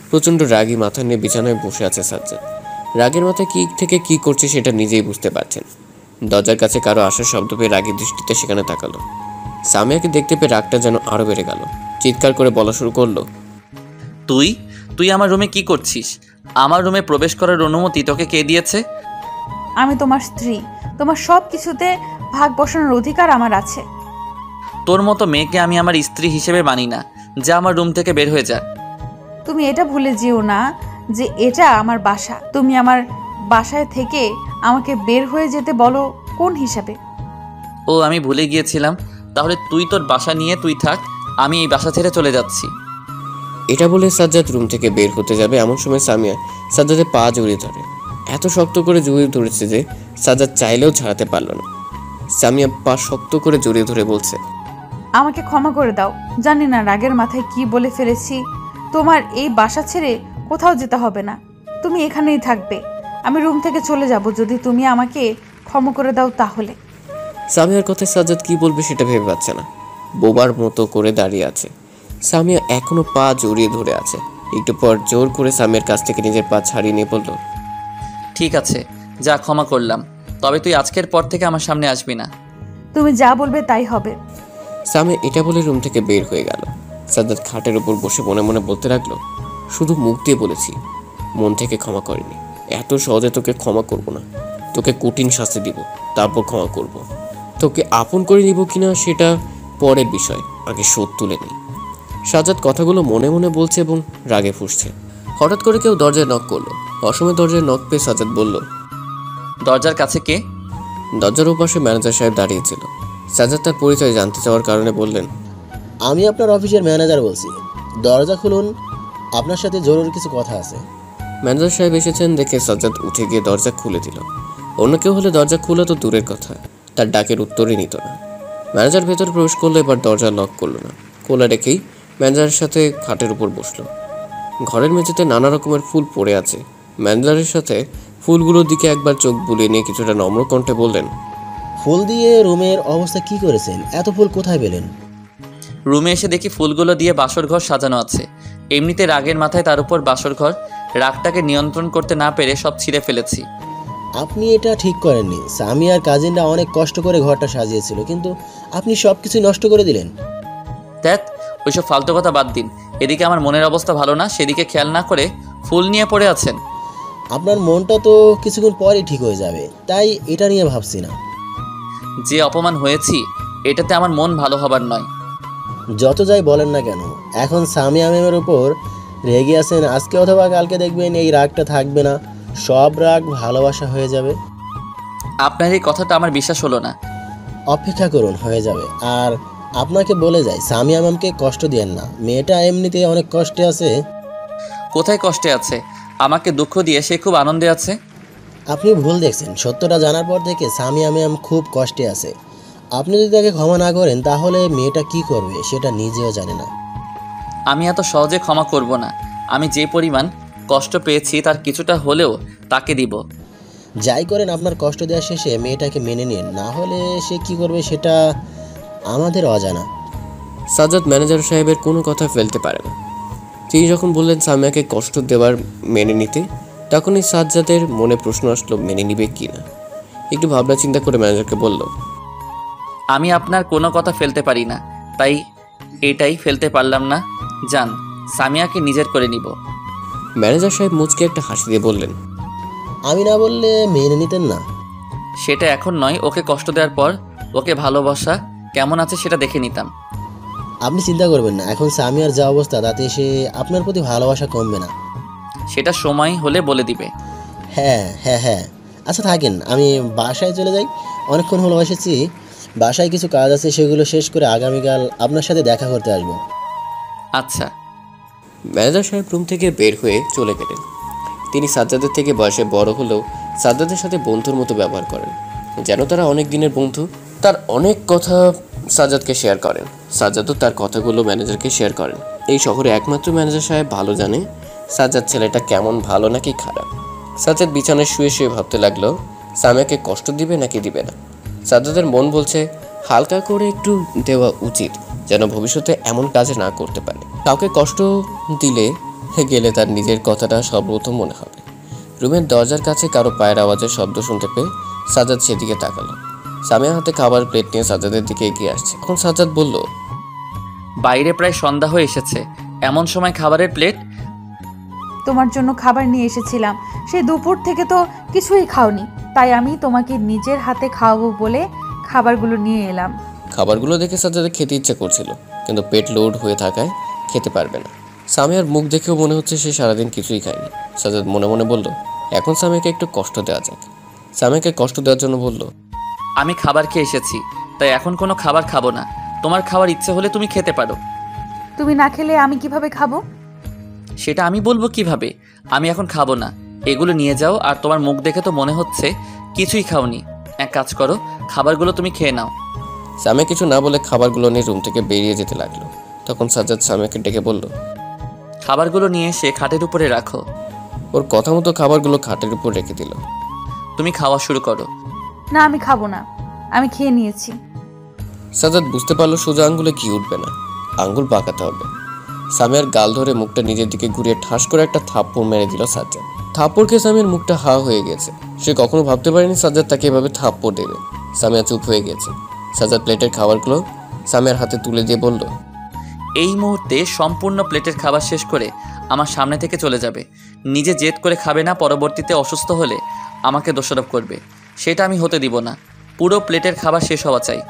প্রচণ্ড রাগী মাথা নিয়ে বিছানায় বসে আছে সাজ্জাদ। রাগের মাথায় কী থেকে কী করছে সেটা নিজেই বুঝতে পারছেন। দরজার কাছে কারো আসার শব্দ পেয়ে রাগী দৃষ্টিতে সেখানে তাকালো। সামিয়াকে দেখতে পেয়ে রাগটা যেন আরও বেড়ে গেল। চিৎকার করে বলা শুরু করলো, তুই তুই আমার রুমে কি করছিস? আমার রুমে প্রবেশ করার অনুমতি তোকে কে দিয়েছে? আমি তোমার স্ত্রী, তোমার সব কিছুতে ভাগ বসানোর অধিকার আমার আছে। তোর মতো মেয়েকে আমি আমার স্ত্রী হিসেবে মানি না, যা আমার রুম থেকে বের হয়ে যা। তুমি এটা ভুলে যেও না যে এটা আমার বাসা। তুমি আমার বাসায় থেকে আমাকে বের হয়ে যেতে বলো কোন হিসাবে? ও, আমি ভুলে গিয়েছিলাম। তাহলে তুই তোর বাসা নিয়ে তুই থাক, আমি এই বাসা ছেড়ে চলে যাচ্ছি। এটা বলে সাজ্জাদ রুম থেকে বের হতে যাবে, এমন সময় সামিয়া সাজ্জাদের পা জড়িয়ে ধরে। এত শক্ত করে জড়িয়ে ধরেছে যে সাজ্জাদ চাইলেও ছাড়াতে পারল না। সামিয়া পা শক্ত করে জড়িয়ে ধরে বলছে, আমাকে ক্ষমা করে দাও, জানি না রাগের মাথায় কি বলে ফেলেছি। তোমার এই বাসা ছেড়ে কোথাও যেতে হবে না, তুমি এখানেই থাকবে। আমি রুম থেকে চলে যাব যদি তুমি আমাকে ক্ষমা করে দাও তাহলে। সামিয়ার কথায় সাজ্জাদ কি বলবে সেটা ভেবে পাচ্ছে না, বোবার মতো করে দাঁড়িয়ে আছে। সামিয়া এখনো পা জড়িয়ে ধরে আছে। একটু পর জোর করে সামিয়ার কাছ থেকে নিজের পা ছাড়িয়ে নিয়ে বলল, ঠিক আছে, যা, ক্ষমা করলাম, তবে তুই আজকের পর থেকে আমার সামনে আসবি না। তুমি যা বলবে তাই হবে। সামিয়া এটা বলে রুম থেকে বের হয়ে গেল। সাজ্জাদ খাটের উপর বসে মনে মনে বলতে লাগলো, শুধু মুখ দিয়ে বলেছি, মন থেকে ক্ষমা করিনি। এত সহজে তোকে ক্ষমা করব না, তোকে কঠিন শাস্তি দিব, তারপর ক্ষমা করব। তোকে আপন করে নিব কিনা সেটা পরের বিষয়, আগে শোধ তুলে নিই। সাজ্জাদ কথাগুলো মনে মনে বলছে এবং রাগে ফুঁসছে। হঠাৎ করে কেউ দরজায় নক করলো। অসময়ে দরজায় নক পেয়ে সাজ্জাদ বলল, দরজার কাছে কে? দরজার ওপাশে ম্যানেজার সাহেব দাঁড়িয়েছিল। সাজ্জাদ তার পরিচয় জানতে চাওয়ার কারণে বললেন, আমি আপনার অফিসের ম্যানেজার বলছি, দরজা খুলুন, আপনার সাথে জরুরি কিছু কথা আছে। ম্যানেজার সাহেব এসেছেন দেখে সাজ্জাদ উঠে গিয়ে দরজা খুলে দিল। অন্য কেউ হলে দরজা খোলা তো দূরের কথা, তার ডাকের উত্তরই নিত না। ম্যানেজার ভেতরে প্রবেশ করলো, এবার দরজা লক করলো না, খোলা রেখেই ম্যানেজারের সাথে খাটের উপর বসলো। ঘরের মেঝেতে নানা রকমের ফুল পড়ে আছে। ম্যানেজারের সাথে ফুলগুলোর দিকে একবার চোখ বুলিয়ে নিয়ে কিছুটা নম্র কণ্ঠে বললেন, ফুল দিয়ে রুমের অবস্থা কি করেছেন? এত ফুল কোথায় পেলেন? রুমে এসে দেখি ফুলগুলো দিয়ে বাসর ঘর সাজানো আছে। এমনিতে রাগের মাথায় তার উপর বাসর ঘর, রাগটাকে নিয়ন্ত্রণ করতে না পেরে সব ছিঁড়ে ফেলেছি। আপনি এটা ঠিক করেননি। সামি আর কাজিনরা অনেক কষ্ট করে ঘরটা সাজিয়েছিল, কিন্তু আপনি সব কিছু নষ্ট করে দিলেন। দেখ, ওইসব ফালতু কথা বাদ দিন। এদিকে আমার মনের অবস্থা ভালো না, সেদিকে খেয়াল না করে ফুল নিয়ে পড়ে আছেন। আপনার মনটা তো কিছুক্ষণ পরেই ঠিক হয়ে যাবে, তাই এটা নিয়ে ভাবছি না। যে অপমান হয়েছি, এটাতে আমার মন ভালো হবার নয়। যত যাই বলেন না কেন, এখন সামিয়া ম্যামের উপর রেগে আছেন। আজকে অথবা কালকে দেখবেন এই রাগটা থাকবে না, সব রাগ ভালোবাসা হয়ে যাবে। আপনার এই কথাটা আমার বিশ্বাস হলো না। অপেক্ষা করুন, হয়ে যাবে। আর আপনাকে বলে যাই, সামিয়া ম্যামকে কষ্ট দিয়েন না। মেয়েটা এমনিতে অনেক কষ্টে আছে। কোথায় কষ্টে আছে? আমাকে দুঃখ দিয়ে সে খুব আনন্দে আছে। আপনি ভুল দেখছেন। সত্যটা জানার পর থেকে সামিয়া ম্যাম খুব কষ্টে আছে। আপনি যদি তাকে ক্ষমা না করেন, তাহলে মেয়েটা কি করবে সেটা নিজেও জানে না। আমি এত সহজে ক্ষমা করব না। আমি যে পরিমাণ কষ্ট পেয়েছি তার কিছুটা হলেও তাকে দিব। যাই করেন, আপনার কষ্ট দেওয়া শেষে মেয়েটাকে মেনে নিন, না হলে সে কি করবে সেটা আমাদের অজানা। সাজ্জাদ ম্যানেজার সাহেবের কোনো কথা ফেলতে পারে না। তিনি যখন বললেন সামিয়াকে কষ্ট দেওয়ার মেনে নিতে, তখনই সাজ্জাদের মনে প্রশ্ন আসলো মেনে নিবে কি না। একটু ভাবনা চিন্তা করে ম্যানেজারকে বলল, আমি আপনার কোনো কথা ফেলতে পারি না, তাই এটাই ফেলতে পারলাম না। যান, সামিয়াকে নিজের করে নিব। ম্যানেজার সাহেব মুচকে একটা হাসি দিয়ে বললেন, আমি না বললে মেনে নিতেন না? সেটা এখন নয়, ওকে কষ্ট দেওয়ার পর ওকে ভালোবাসা কেমন আছে সেটা দেখে নিতাম। আপনি চিন্তা করবেন না, এখন সামিয়ার যা অবস্থা তাতে সে আপনার প্রতি ভালোবাসা কমবে না। সেটা সময় হলে বলে দিবে। হ্যাঁ হ্যাঁ হ্যাঁ, আচ্ছা থাকেন, আমি বাসায় চলে যাই। অনেকক্ষণ হলো এসেছি। বাসায় কিছু কাজ আছে, সেগুলো শেষ করে আগামীকাল আপনার সাথে দেখা করতে আসবো। আচ্ছা। ম্যানেজার সাহেব রুম থেকে বের হয়ে চলে গেলেন। তিনি সাজ্জাদের থেকে বয়সে বড় হলেও সাজ্জাদের সাথে বন্ধুর মতো ব্যবহার করেন, যেন তারা অনেক দিনের বন্ধু। তার অনেক কথা সাজ্জাদকে শেয়ার করেন, সাজ্জাদও তার কথাগুলো ম্যানেজারকে শেয়ার করেন। এই শহরে একমাত্র ম্যানেজার সাহেব ভালো জানে সাজ্জাদ ছেলেটা কেমন, ভালো নাকি খারাপ। সাজ্জাদ বিছানায় শুয়ে শুয়ে ভাবতে লাগলো সামিয়াকে কষ্ট দিবে নাকি দিবে না। সাজ্জাদের মন বলছে হালকা করে একটু দেওয়া উচিত, যেন ভবিষ্যতে এমন কাজ না করতে পারে। কাউকে কষ্ট দিলে গেলে তার নিজের কথাটা সর্বপ্রথম মনে হবে। রুমের দরজার কাছে কারো পায়ের আওয়াজের শব্দ শুনতে পেয়ে সাজ্জাদ সেদিকে তাকালো। সামিয়া হাতে খাবার প্লেট নিয়ে সাজ্জাদের দিকে এগিয়ে আসছে। তখন সাজ্জাদ বলল, বাইরে প্রায় সন্ধ্যা হয়ে এসেছে, এমন সময় খাবারের প্লেট? তোমার জন্য খাবার নিয়ে এসেছিলাম, সেই দুপুর থেকে তো কিছুই খাওনি, তাই আমি তোমাকে নিজের হাতে খাওয়াবো বলে খাবারগুলো নিয়ে এলাম। খাবারগুলো দেখে সাজ্জাদের খেতে ইচ্ছা করছিল, কিন্তু পেট লোড হয়ে থাকায় খেতে পারবে না। সামিয়ার মুখ দেখেও মনে হচ্ছে সে সারাদিন কিছুই খায়নি। সাজ্জাদ মনে মনে বলল, এখন সামিয়াকে একটু কষ্ট দেওয়া যাক। সামিয়াকে কষ্ট দেওয়ার জন্য বলল, আমি খাবার খেয়ে এসেছি, তাই এখন কোনো খাবার খাবো না। তোমার খাওয়ার ইচ্ছে হলে তুমি খেতে পারো। তুমি না খেলে আমি কিভাবে খাবো? সেটা আমি বলবো কিভাবে? আমি এখন খাবো না, এগুলো নিয়ে যাও। আর তোমার মুখ দেখে তো মনে হচ্ছে কিছুই খাওনি। এক কাজ করো, খাবারগুলো তুমি খেয়ে নাও। সামিয়া কিছু না বলে খাবারগুলো নিয়ে রুম থেকে বেরিয়ে যেতে লাগলো। তখন সাজ্জাদ সামিয়াকে ডেকে বলল, খাবারগুলো নিয়ে এসে খাটের উপরে রাখো। ওর কথা মতো খাবারগুলো খাটের উপর রেখে দিল। তুমি খাওয়া শুরু করো। না, আমি খাবো না, আমি খেয়ে নিয়েছি। সাজ্জাদ বুঝতে পারলো সোজা আঙ্গুলে ঘি উঠবে না, আঙ্গুল পাকাতে হবে। সামিয়ার গাল ধরে মুখটা নিজের দিকে ঘুরিয়ে ঠাস করে একটা থাপ্পড় মেরে দিল সাজ্জাদ। থাপ্পড় খেয়ে সামিয়ার মুখটা হা হয়ে গেছে। সে কখনো ভাবতে পারেনি সাজ্জাদ তাকে এভাবে থাপ্পড় দেবে। সামিয়া চুপ হয়ে গেছে। সাজ্জাদ প্লেটের খাবারগুলো সামিয়ার হাতে তুলে দিয়ে বলল, এই মুহূর্তে সম্পূর্ণ প্লেটের খাবার শেষ করে আমার সামনে থেকে চলে যাবে। নিজে জেদ করে খাবে না, পরবর্তীতে অসুস্থ হলে আমাকে দোষারোপ করবে। সেটা আমি হতে দিব না। পুরো প্লেটের খাবার শেষ হওয়া চাই।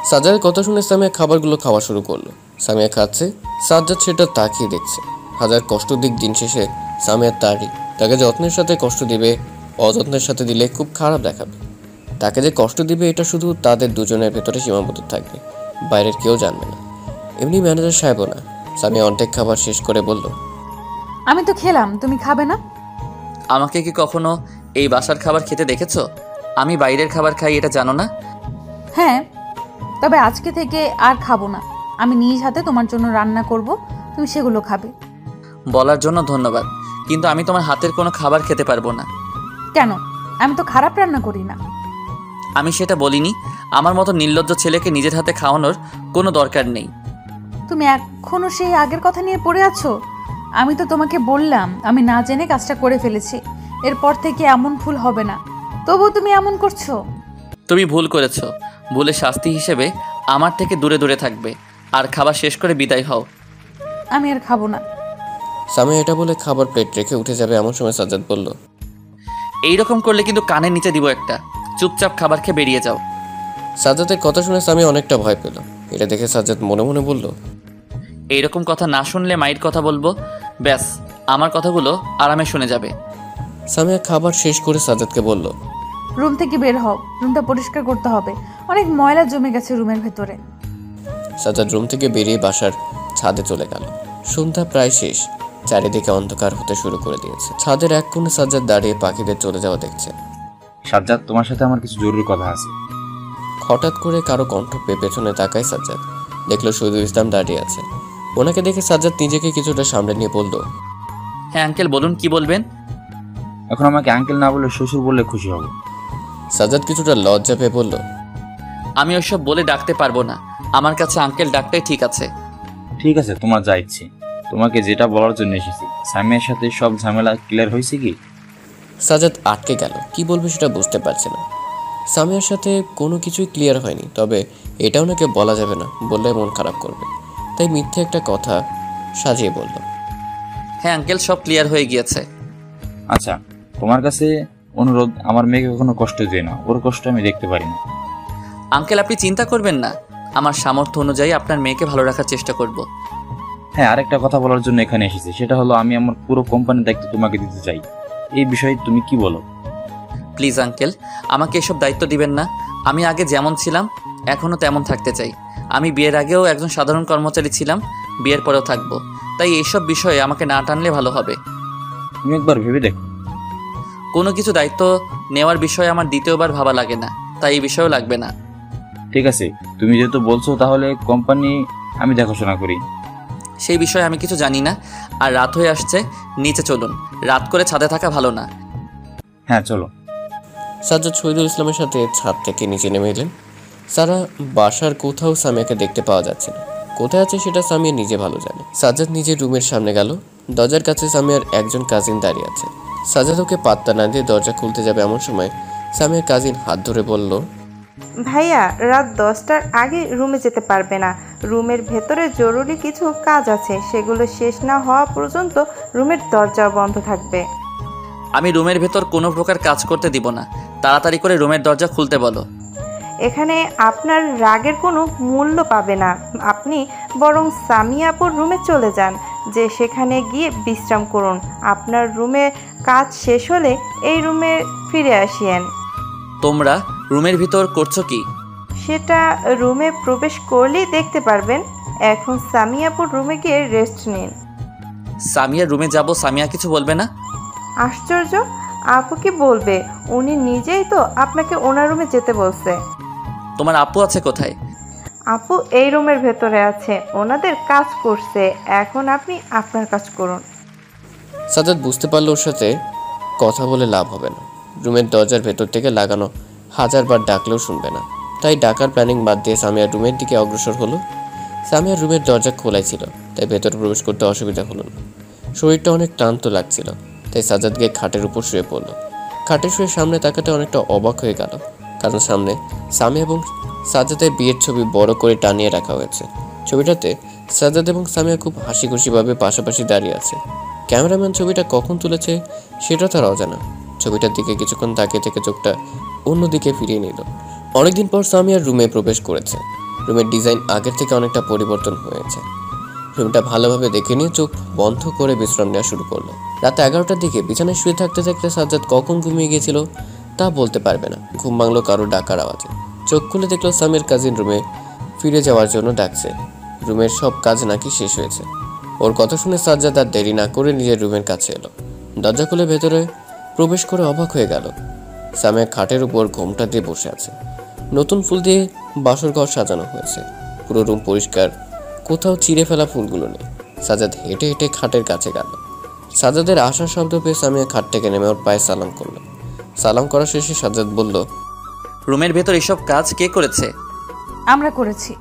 সাজ্জাদের কথা শুনে সামিয়া খাবারগুলো খাওয়া শুরু করলো। সামিয়া খাচ্ছে, সাজ্জাদ সেটা তাকিয়ে দেখছে। হাজার কষ্ট দিক, দিন শেষে সামিয়ার তারই। তাকে যত্নের সাথে কষ্ট দিবে, অযত্নের সাথে দিলে খুব খারাপ দেখাবে। তাকে যে কষ্ট দিবে এটা শুধু তাদের দুজনের ভেতরে সীমাবদ্ধ থাকবে, বাইরের কেউ জানবে না। এমনি ম্যানেজার সাহেবও না। সামিয়া অর্ধেক খাবার শেষ করে বলল, আমি তো খেলাম, তুমি খাবে না? আমাকে কি কখনো এই বাসার খাবার খেতে দেখেছো? আমি বাইরের খাবার খাই, এটা জানো না? হ্যাঁ, তবে আজকে থেকে আর খাবো না। আমি নিজ হাতে তোমার জন্য রান্না করব, তুমি সেগুলো খাবে। বলার জন্য ধন্যবাদ, কিন্তু আমি তোমার হাতের কোনো খাবার খেতে পারবো না। কেন? আমি তো খারাপ রান্না করি না। আমি সেটা বলিনি। আমার মতো নির্লজ্জ ছেলেকে নিজের হাতে খাওয়ানোর কোনো দরকার নেই। তুমি এখনো সেই আগের কথা নিয়ে পড়ে আছো? আমি তো তোমাকে বললাম আমি না জেনে কাজটা করে ফেলেছি, এরপর থেকে এমন ভুল হবে না, তবু তুমি এমন করছো। তুমি ভুল করেছো। ভুলের শাস্তি হিসেবে আমার থেকে দূরে দূরে থাকবে, আর খাবার শেষ করে বিদায় হও। আমি আর খাবো না। সামিয়া এটা বলে খাবার প্লেট রেখে উঠে যাবে এমন সময় সাজ্জাদ বলল, এইরকম করলে কিন্তু কানের নিচে দিব একটা। চুপচাপ খাবার খেয়ে বেরিয়ে যাও। সাজ্জাদের কথা শুনে সামিয়া অনেকটা ভয় পেল। এটা দেখে সাজ্জাদ মনে মনে বলল, এইরকম কথা না শুনলে মায়ের কথা বলবো, ব্যাস আমার কথাগুলো আরামে শুনে যাবে। সামিয়া খাবার শেষ করে সাজ্জাদকে বলল, রুম থেকে বের হও, রুমটা পরিষ্কার করতে হবে, অনেক ময়লা জমে গেছে রুমের ভেতরে। সাজ্জাদ রুম থেকে বেরিয়ে বাসার ছাদে চলে গেল। সন্ধ্যা প্রায় শেষ, চারিদিকে অন্ধকার হতে শুরু করে দিয়েছে। ছাদের এক কোণে সাজ্জাদ দাঁড়িয়ে পাখিদের চলে যাওয়া দেখছে। সাজ্জাদ, তোমার সাথে আমার কিছু জরুরি কথা আছে। হঠাৎ করে কারো কণ্ঠ পেয়ে পেছনে তাকায় সাজ্জাদ, দেখলো শহীদুল ইসলাম দাঁড়িয়ে আছে। ওনাকে দেখে সাজ্জাদ নিজেকে কিছুটা সামনে নিয়ে বলল, হ্যাঁ আঙ্কেল, বলুন কি বলবেন। এখন আমাকে আঙ্কেল না বলে শ্বশুর বললে খুশি হব। সাজ্জাদ কিছুটা লজ্জা পেয়ে বলল, আমি ওসব বলে ডাকতে পারবো না, আমার কাছে আঙ্কেল ডাকটাই ঠিক আছে। ঠিক আছে, তোমার যা ইচ্ছে। তোমাকে যেটা বলার জন্য এসেছি, সামিয়ার সাথে সব ঝামেলা ক্লিয়ার হয়েছে কি? সাজ্জাদ আটকে গেল, কি বলবে সেটা বুঝতে পারছে না। সামিয়ার সাথে কোনো কিছুই ক্লিয়ার হয়নি, তবে এটা ওনাকে বলা যাবে না, বললে মন খারাপ করবে, তাই মিথ্যে একটা কথা সাজিয়ে বলল, হ্যাঁ আঙ্কেল, সব ক্লিয়ার হয়ে গিয়েছে। আচ্ছা, তোমার কাছে অনুরোধ, আমার মেয়েকে কখনো কষ্ট দিও না, ওর কষ্ট আমি দেখতে পারি না। আঙ্কেল, আপনি চিন্তা করবেন না, আমার সামর্থ্য অনুযায়ী আপনার মেয়েকে ভালো রাখার চেষ্টা করব। হ্যাঁ, আরেকটা কথা বলার জন্য এখানে এসেছি, সেটা হলো আমি আমার পুরো কোম্পানির দায়িত্ব তোমাকে দিতে চাই। এই বিষয়ে তুমি কি বলো? প্লিজ আঙ্কেল, আমাকে এসব দায়িত্ব দিবেন না। আমি আগে যেমন ছিলাম এখনও তেমন থাকতে চাই। আমি বিয়ের আগেও একজন সাধারণ কর্মচারী ছিলাম, বিয়ের পরেও থাকবো, তাই এইসব বিষয়ে আমাকে না টানলে ভালো হবে। তুমি একবার ভেবে দেখো। কোনো কিছু দায়িত্ব নেওয়ার বিষয়ে আমার দ্বিতীয়বার ভাবা লাগে না, তাই এই বিষয়েও লাগবে না। ঠিক আছে, তুমি যেহেতু বলছো, তাহলে কোম্পানি আমি দেখাশোনা করি। সেই বিষয়ে আমি কিছু জানি না, আর রাত হয়ে আসছে, নিচে চলুন, রাত করে ছাদে থাকা ভালো না। হ্যাঁ চলো। সাজ্জাদ শহীদুল ইসলামের সাথে ছাদ থেকে নিচে নেমে এলেন। সারা বাসার কোথাও সামিয়াকে দেখতে পাওয়া যাচ্ছে না, কোথায় আছে সেটা সামিয়া নিজে ভালো জানে। সাজ্জাদ নিজের রুমের সামনে গেল, দরজার কাছে সামিয়ার একজন কাজিন দাঁড়িয়ে আছে। সাজ্জাদ ওকে পাত্তা না দিয়ে দরজা খুলতে যাবে এমন সময় সামিয়ার কাজিন হাত ধরে বলল, ভাইয়া, রাত 10টার আগে রুমে যেতে পারবে না, রুমের ভেতরে জরুরি কিছু কাজ আছে, সেগুলো শেষ না হওয়া পর্যন্ত রুমের দরজা বন্ধ থাকবে। আমি রুমের ভেতর কোনো প্রকার কাজ করতে দিব না, তাড়াতাড়ি করে রুমের দরজা খুলতে বলো। এখানে আপনার রাগের কোনো মূল্য পাবে না, আপনি বরং সামিয়াপুর রুমে চলে যান, যে সেখানে গিয়ে বিশ্রাম করুন। আপনার রুমে কাজ শেষ হলে এই রুমে ফিরে আসিয়েন। তোমরা রুমের ভিতর করছো কি? সেটা রুমে প্রবেশ করলেই দেখতে পারবেন। এখন সামিয়াপুর রুমে গিয়ে রেস্ট নিন। সামিয়ার রুমে যাব, সামিয়া কিছু বলবে না? আশ্চর্য, আপু কি বলবে? উনি নিজেই তো আপনাকে ওনার রুমে যেতে বলছে। তোমার আপু আছে কোথায়? আপু এই রুমের ভেতরে আছে, ওনাদের কাজ করছে, এখন আপনি আপনার কাজ করুন। সাজ্জাদ বুঝতে পারলো ওর সাথে কথা বলে লাভ হবে না, রুমের দরজার ভেতর থেকে লাগানো 1000বার ডাকলেও শুনবে না, তাই ডাকার প্ল্যানিং বাদ দিয়ে সামিয়ার রুমের দিকে অগ্রসর হলো। সামিয়ার রুমের দরজা খোলাই ছিল, তাই ভেতরে প্রবেশ করতে অসুবিধা হলো না। শরীরটা অনেক ক্লান্ত লাগছিল, তাই সাজ্জাদ গিয়ে খাটের উপর শুয়ে পড়ল। খাটে শুয়ে সামনে তাকাতে অনেকটা অবাক হয়ে গেল, কারণ সামনে সামিয়া এবং সাজ্জাদের বিয়ের ছবি বড় করে টানিয়ে রাখা হয়েছে। ছবিটাতে সাজ্জাদ এবং সামিয়া খুব হাসি খুশিভাবে পাশাপাশি দাঁড়িয়ে আছে। ক্যামেরাম্যান ছবিটা কখন তুলেছে সেটা তার অজানা। ছবিটার দিকে কিছুক্ষণ তাকিয়ে থেকে চোখটা অন্যদিকে ফিরিয়ে নিল। অনেকদিন পর সামিয়ার রুমে প্রবেশ করেছে। রুমের ডিজাইন আগের থেকে অনেকটা পরিবর্তন হয়েছে। রুমটা ভালোভাবে দেখে নিয়ে চোখ বন্ধ করে বিশ্রাম নেওয়া শুরু করলো। রাত 11টার দিকে বিছানায় শুয়ে থাকতে থাকতে সাজ্জাদ কখন ঘুমিয়ে গিয়েছিল তা বলতে পারবে না। ঘুম ভাঙলো কারো ডাকার আওয়াজে। চোখ খুলে দেখলো সামিয়ার কাজিন রুমে ফিরে যাওয়ার জন্য ডাকছে। রুমের সব কাজ নাকি শেষ হয়েছে। ওর কথা শুনে সাজ্জাদ আর দেরি না করে নিজের রুমের কাছে এলো। দরজা খুলে ভেতরে প্রবেশ করে অবাক হয়ে গেল। সামিয়া খাটের উপর ঘোমটা দিয়ে বসে আছে। নতুন ফুল দিয়ে বাসর ঘর সাজানো হয়েছে। পুরো রুম পরিষ্কার কোথাও চিড়ে ফেলা ফুলগুলো নেই। সাজ্জাদ হেঁটে হেঁটে খাটের কাছে গেল। সাজ্জাদের আসার শব্দ পেয়ে সামিয়া খাট থেকে নেমে ওর পায়ে সালাম করলো। সালাম করা শেষে সাজ্জাদ বলল, রুমের ভেতর এসব কাজ কে করেছে? আমরা করেছি।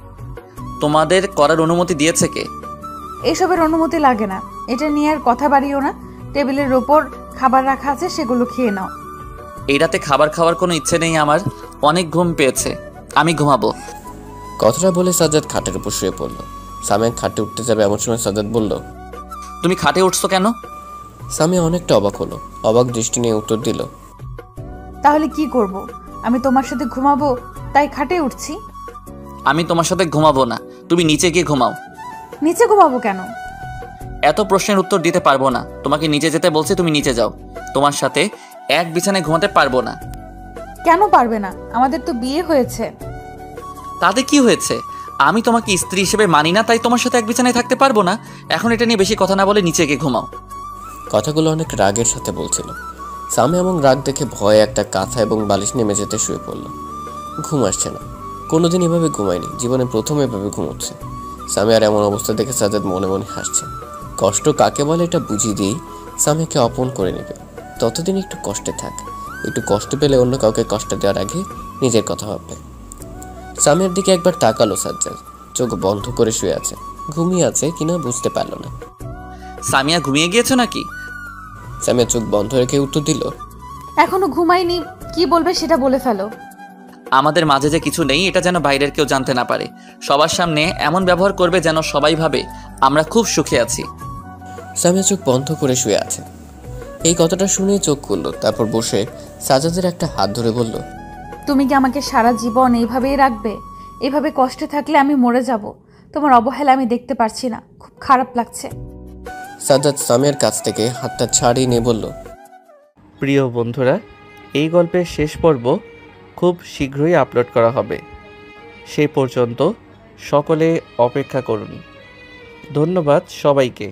তোমাদের করার অনুমতি দিয়েছে কে? এসবের অনুমতি লাগে না। এটা নিয়ে আর কথা বাড়িও না। টেবিলের ওপর খাবার রাখা আছে, সেগুলো খেয়ে নাও। এই রাতে খাবার খাওয়ার কোনো ইচ্ছে নেই আমার, অনেক ঘুম পেয়েছে, আমি ঘুমাবো। কথাটা বলে সাজ্জাদ খাটের উপর শুয়ে পড়ল। সামিয়া খাটে উঠতে যাবে এমন সময় সাজ্জাদ বলল, তুমি খাটে উঠছো কেন? সামিয়া অনেকটা অবাক হলো। অবাক দৃষ্টি নিয়ে উত্তর দিল, তাহলে কি করব? আমি তোমার সাথে ঘুমাবো, তাই খাটে উঠছি। আমি তোমার সাথে ঘুমাবো না, তুমি নিচে গিয়ে ঘুমাও। নিচে ঘুমাবো কেন? এত প্রশ্নের উত্তর দিতে পারবো না। তোমাকে নিচে যেতে বলছি, তুমি নিচে যাও। তোমার সাথে এক বিছানায় ঘুমাতে পারবো না। কেন পারবে না? আমাদের তো বিয়ে হয়েছে। তাতে কি হয়েছে? আমি তোমাকে স্ত্রী হিসেবে মানি না, তাই তোমার সাথে এক বিছানায় থাকতে পারবো না। এখন এটা নিয়ে বেশি কথা না বলে নিচে গিয়ে ঘুমাও। কথাগুলো অনেক রাগের সাথে বলছিল। সামিয়া এবং রাগ দেখে ভয়ে একটা কাঁথা এবং বালিশ নেমে যেতে শুয়ে পড়ল। ঘুম আসছে না, কোনোদিন এভাবে ঘুমায়নি, জীবনে প্রথম এভাবে ঘুমোচ্ছে। সামিয়ার এমন অবস্থা দেখে সাজ্জাদ মনে মনে হাসছে। কষ্ট কাকে বলে এটা বুঝিয়ে দিয়েই সামিয়াকে অপন করে নেবে। ততদিন একটু কষ্টে থাক, একটু কষ্ট পেলে অন্য কাউকে কষ্ট দেওয়ার আগে নিজের কথা ভাববে। সামিয়ার দিকে একবার তাকালো সাজ্জাদ, চোখ বন্ধ করে শুয়ে আছে। ঘুমিয়ে আছে কিনা বুঝতে পারল না। সামিয়া ঘুমিয়ে গিয়েছো নাকি? সামিয়া চোখ বন্ধ রেখে উত্তর দিল, এখনো ঘুমাইনি। কি বলবে সেটা বলে ফেলো। আমাদের মাঝে যে কিছু নেই এটা যেন বাইরের কেউ জানতে না পারে। সবার সামনে এমন ব্যবহার করবে যেন সবাই ভাবে আমরা খুব সুখে আছি। সামিয়া চোখ বন্ধ করে শুয়ে আছে। এই কথাটা শুনে চোখ খুলল, তারপর বসে সাজ্জাদের একটা হাত ধরে বলল, তুমি কি আমাকে সারা জীবন এইভাবেই রাখবে? এভাবে কষ্টে থাকলে আমি মরে যাব। তোমার অবহেলা আমি দেখতে পারছি না, খুব খারাপ লাগছে। সাজ্জাদ সামিয়ার কাছ থেকে হাতটা ছাড়িয়ে নিয়ে বলল, প্রিয় বন্ধুরা, এই গল্পের শেষ পর্ব খুব শীঘ্রই আপলোড করা হবে। সেই পর্যন্ত সকলে অপেক্ষা করুন। ধন্যবাদ সবাইকে।